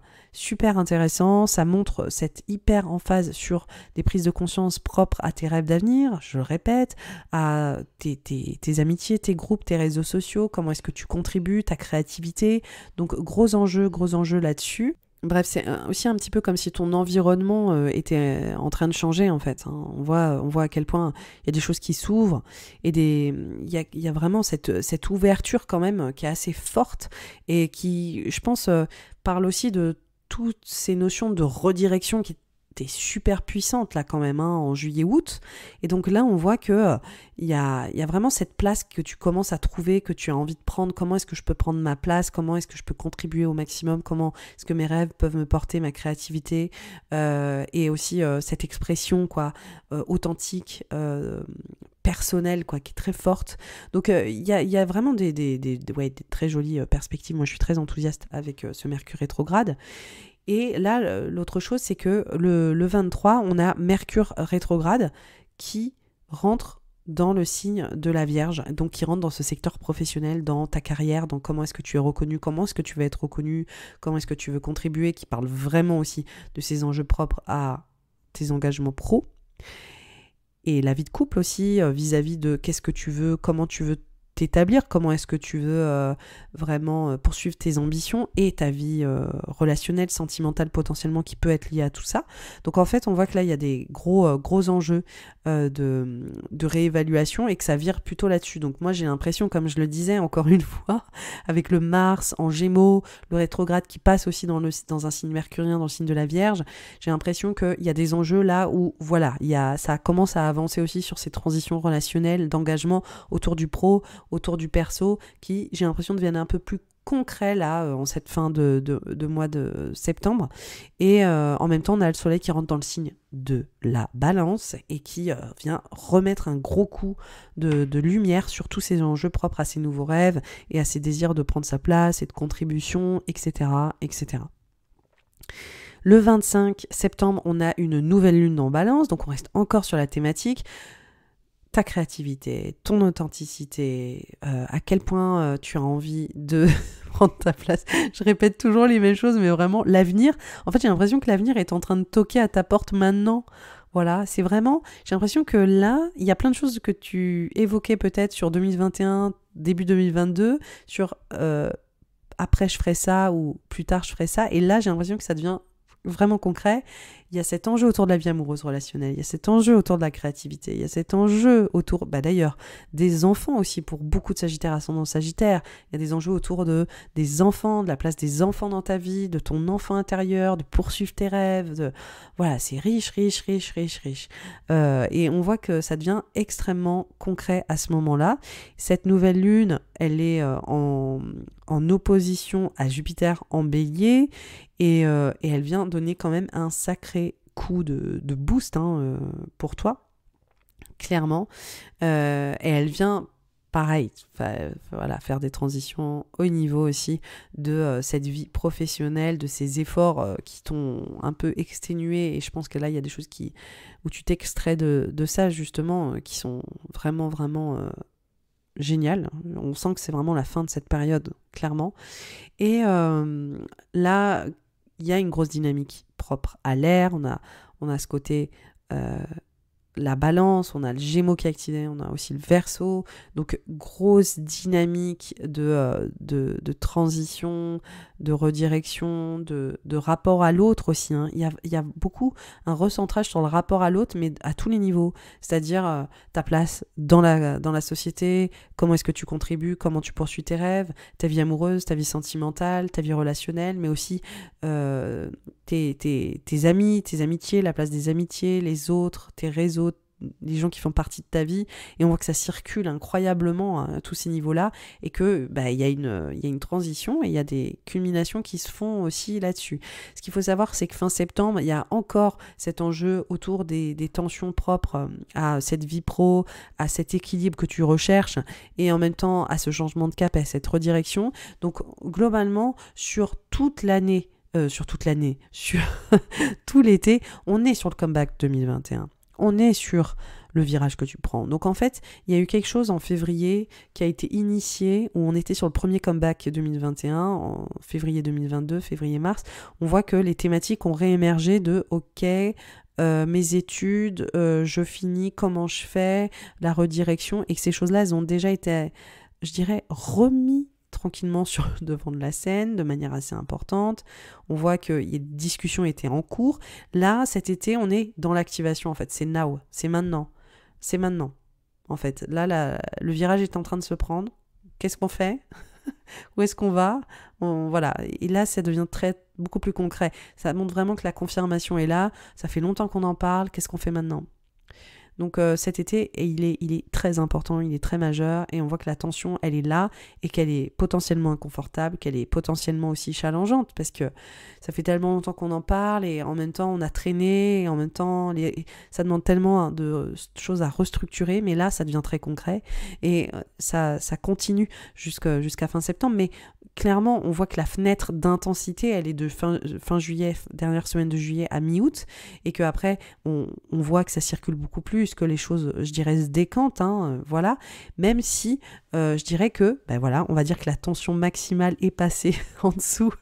intéressant. Ça montre cette hyper emphase sur des prises de conscience propres à tes rêves d'avenir, je le répète, à tes amitiés, tes groupes, tes réseaux sociaux, comment est-ce que tu contribues, ta créativité. Donc gros enjeu là-dessus. Bref, c'est aussi un petit peu comme si ton environnement était en train de changer, en fait. Hein. On voit à quel point il y a des choses qui s'ouvrent, et il y a vraiment cette ouverture quand même qui est assez forte, et qui, je pense, parle aussi de toutes ces notions de redirection qui étaient super puissantes là quand même, hein, en juillet-août. Et donc là, on voit que il y a vraiment cette place que tu commences à trouver, que tu as envie de prendre. Comment est-ce que je peux prendre ma place? Comment est-ce que je peux contribuer au maximum? Comment est-ce que mes rêves peuvent me porter, ma créativité, et aussi cette expression authentique, personnelle, qui est très forte. Donc il y a vraiment des très jolies perspectives. Moi, je suis très enthousiaste avec ce Mercure rétrograde. Et là, l'autre chose, c'est que le 23, on a Mercure rétrograde qui rentre dans le signe de la Vierge, donc qui rentre dans ce secteur professionnel, dans ta carrière, dans comment est-ce que tu es reconnu, comment est-ce que tu veux être reconnu, comment est-ce que tu veux contribuer, qui parle vraiment aussi de ces enjeux propres à tes engagements pro. Et la vie de couple aussi, vis-à-vis de qu'est-ce que tu veux, comment tu veux t'établir, comment est-ce que tu veux vraiment poursuivre tes ambitions, et ta vie relationnelle, sentimentale potentiellement, qui peut être liée à tout ça. Donc en fait, on voit que là, il y a des gros enjeux de réévaluation, et que ça vire plutôt là-dessus. Donc moi, j'ai l'impression, comme je le disais encore une fois, avec le Mars en Gémeaux, le rétrograde qui passe aussi dans un signe mercurien, dans le signe de la Vierge, j'ai l'impression qu'il y a des enjeux là où, voilà, ça commence à avancer aussi sur ces transitions relationnelles, d'engagement autour du pro, autour du perso qui, j'ai l'impression, deviennent un peu plus concrets là, en cette fin de mois de septembre. Et en même temps, on a le soleil qui rentre dans le signe de la balance et qui vient remettre un gros coup de lumière sur tous ces enjeux propres à ces nouveaux rêves et à ces désirs de prendre sa place et de contribution, etc., etc. Le 25 septembre, on a une nouvelle lune en balance, donc on reste encore sur la thématique. Ta créativité, ton authenticité, à quel point tu as envie de prendre ta place. Je répète toujours les mêmes choses, mais vraiment, l'avenir, en fait, j'ai l'impression que l'avenir est en train de toquer à ta porte maintenant. Voilà, c'est vraiment, j'ai l'impression que là, il y a plein de choses que tu évoquais peut-être sur 2021, début 2022, sur après je ferai ça ou plus tard je ferai ça, et là, j'ai l'impression que ça devient vraiment concret. Il y a cet enjeu autour de la vie amoureuse relationnelle, il y a cet enjeu autour de la créativité, il y a cet enjeu autour, d'ailleurs, des enfants aussi, pour beaucoup de Sagittaires ascendant Sagittaire. Il y a des enjeux autour des enfants, de la place des enfants dans ta vie, de ton enfant intérieur, de poursuivre tes rêves. Voilà, c'est riche. Et on voit que ça devient extrêmement concret à ce moment-là. Cette nouvelle lune, elle est en opposition à Jupiter en Bélier, et elle vient donner quand même un sacré coup de boost pour toi, clairement. Et elle vient, pareil, voilà, faire des transitions au niveau aussi de cette vie professionnelle, de ces efforts qui t'ont un peu exténué. Et je pense que là, il y a des choses où tu t'extrais de ça, justement, qui sont vraiment, vraiment géniales. On sent que c'est vraiment la fin de cette période, clairement. Et là, il y a une grosse dynamique propre à l'air, on a ce côté la balance, on a le Gémeaux qui est activé, on a aussi le Verseau, donc grosse dynamique de transition, de redirection, de rapport à l'autre aussi. Il y a beaucoup un recentrage sur le rapport à l'autre, mais à tous les niveaux, c'est-à-dire ta place dans la société, comment est-ce que tu contribues, comment tu poursuis tes rêves, ta vie amoureuse, ta vie sentimentale, ta vie relationnelle, mais aussi tes amis, tes amitiés, la place des amitiés, les autres, tes réseaux, les gens qui font partie de ta vie, et on voit que ça circule incroyablement à tous ces niveaux-là, et que il y a une transition et il y a des culminations qui se font aussi là-dessus. Ce qu'il faut savoir, c'est que fin septembre, il y a encore cet enjeu autour des tensions propres à cette vie pro, à cet équilibre que tu recherches, et en même temps à ce changement de cap, à cette redirection. Donc globalement, sur toute l'année, sur tout l'été, on est sur le comeback 2021. On est sur le virage que tu prends. Donc en fait, il y a eu quelque chose en février qui a été initié, où on était sur le premier comeback 2021, en février 2022, février-mars. On voit que les thématiques ont réémergé de « Ok, mes études, je finis, comment je fais, la redirection », et que ces choses-là, elles ont déjà été, je dirais, remis tranquillement sur le devant de la scène de manière assez importante. On voit que des discussions étaient en cours. Là, cet été, on est dans l'activation en fait. C'est now, c'est maintenant. C'est maintenant. En fait, là, le virage est en train de se prendre. Qu'est-ce qu'on fait ? Où est-ce qu'on va ? Voilà. Et là, ça devient beaucoup plus concret. Ça montre vraiment que la confirmation est là. Ça fait longtemps qu'on en parle. Qu'est-ce qu'on fait maintenant ? Donc cet été, il est très important, il est très majeur, et on voit que la tension, elle est là, et qu'elle est potentiellement inconfortable, qu'elle est potentiellement aussi challengeante, parce que ça fait tellement longtemps qu'on en parle, et en même temps on a traîné, et en même temps ça demande tellement de choses à restructurer, mais là ça devient très concret, et ça continue jusqu'à fin septembre, mais clairement, on voit que la fenêtre d'intensité, elle est de fin juillet, dernière semaine de juillet à mi-août, et qu'après, on voit que ça circule beaucoup plus, que les choses, je dirais, se décantent, voilà. Même si, je dirais que, voilà, on va dire que la tension maximale est passée en dessous,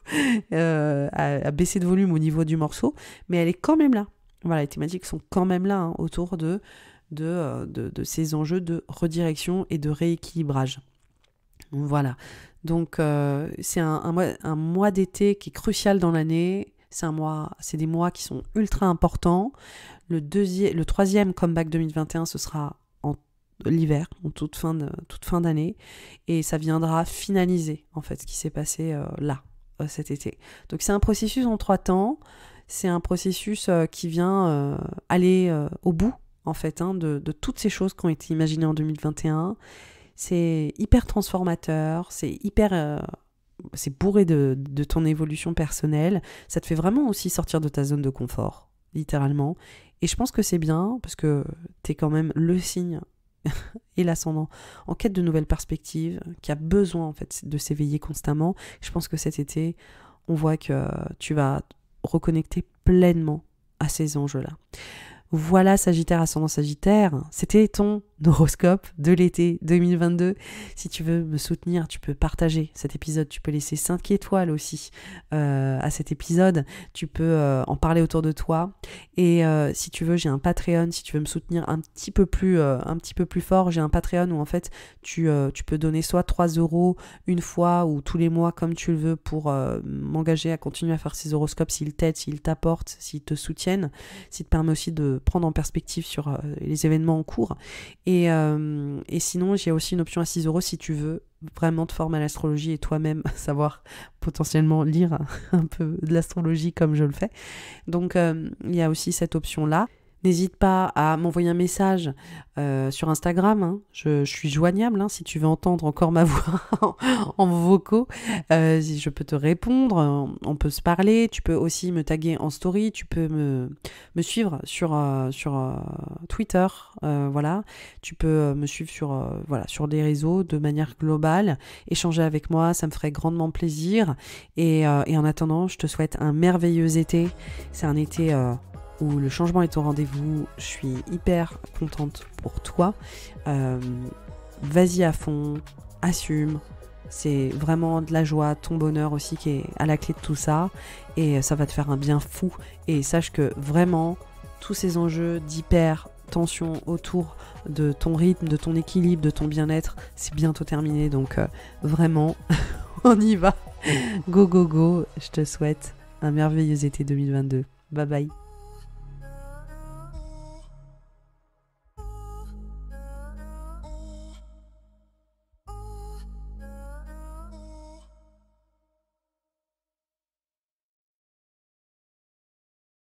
à baisser de volume au niveau du morceau, mais elle est quand même là. Voilà, les thématiques sont quand même là, autour de ces enjeux de redirection et de rééquilibrage. Donc c'est un mois d'été qui est crucial dans l'année. C'est des mois qui sont ultra importants. Le troisième comeback 2021, ce sera en l'hiver, en toute fin d'année, et ça viendra finaliser en fait ce qui s'est passé là cet été. Donc c'est un processus en 3 temps. C'est un processus qui vient aller au bout en fait de toutes ces choses qui ont été imaginées en 2021. c'est hyper transformateur, c'est bourré de ton évolution personnelle. Ça te fait vraiment aussi sortir de ta zone de confort, littéralement. Et je pense que c'est bien, parce que t'es quand même le signe et l'ascendant en quête de nouvelles perspectives, qui a besoin en fait de s'éveiller constamment. Je pense que cet été, on voit que tu vas reconnecter pleinement à ces enjeux-là. Voilà, Sagittaire, ascendant Sagittaire, c'était ton horoscope de l'été 2022. Si tu veux me soutenir, tu peux partager cet épisode, tu peux laisser 5 étoiles aussi à cet épisode, tu peux en parler autour de toi. Et si tu veux, j'ai un Patreon, si tu veux me soutenir un petit peu plus fort, j'ai un Patreon où en fait tu peux donner soit 3 € une fois ou tous les mois comme tu le veux pour m'engager à continuer à faire ces horoscopes s'ils t'aident, s'ils t'apportent, s'ils te soutiennent, s'ils te permettent aussi de prendre en perspective sur les événements en cours. Et sinon, j'ai aussi une option à 6 € si tu veux vraiment te former à l'astrologie et toi-même savoir potentiellement lire un peu de l'astrologie comme je le fais. Donc, il y a aussi cette option-là. N'hésite pas à m'envoyer un message sur Instagram. Hein. Je suis joignable si tu veux entendre encore ma voix en vocaux. Je peux te répondre, on peut se parler. Tu peux aussi me taguer en story. Tu peux me suivre sur Twitter. Voilà. Tu peux me suivre sur des réseaux de manière globale. Échanger avec moi, ça me ferait grandement plaisir. Et en attendant, je te souhaite un merveilleux été. C'est un été où le changement est au rendez-vous. Je suis hyper contente pour toi. Vas-y à fond, assume. C'est vraiment de la joie, ton bonheur aussi qui est à la clé de tout ça. Et ça va te faire un bien fou. Et sache que vraiment, tous ces enjeux d'hyper tension autour de ton rythme, de ton équilibre, de ton bien-être, c'est bientôt terminé. Donc vraiment, on y va. Go, go, go. Je te souhaite un merveilleux été 2022. Bye bye.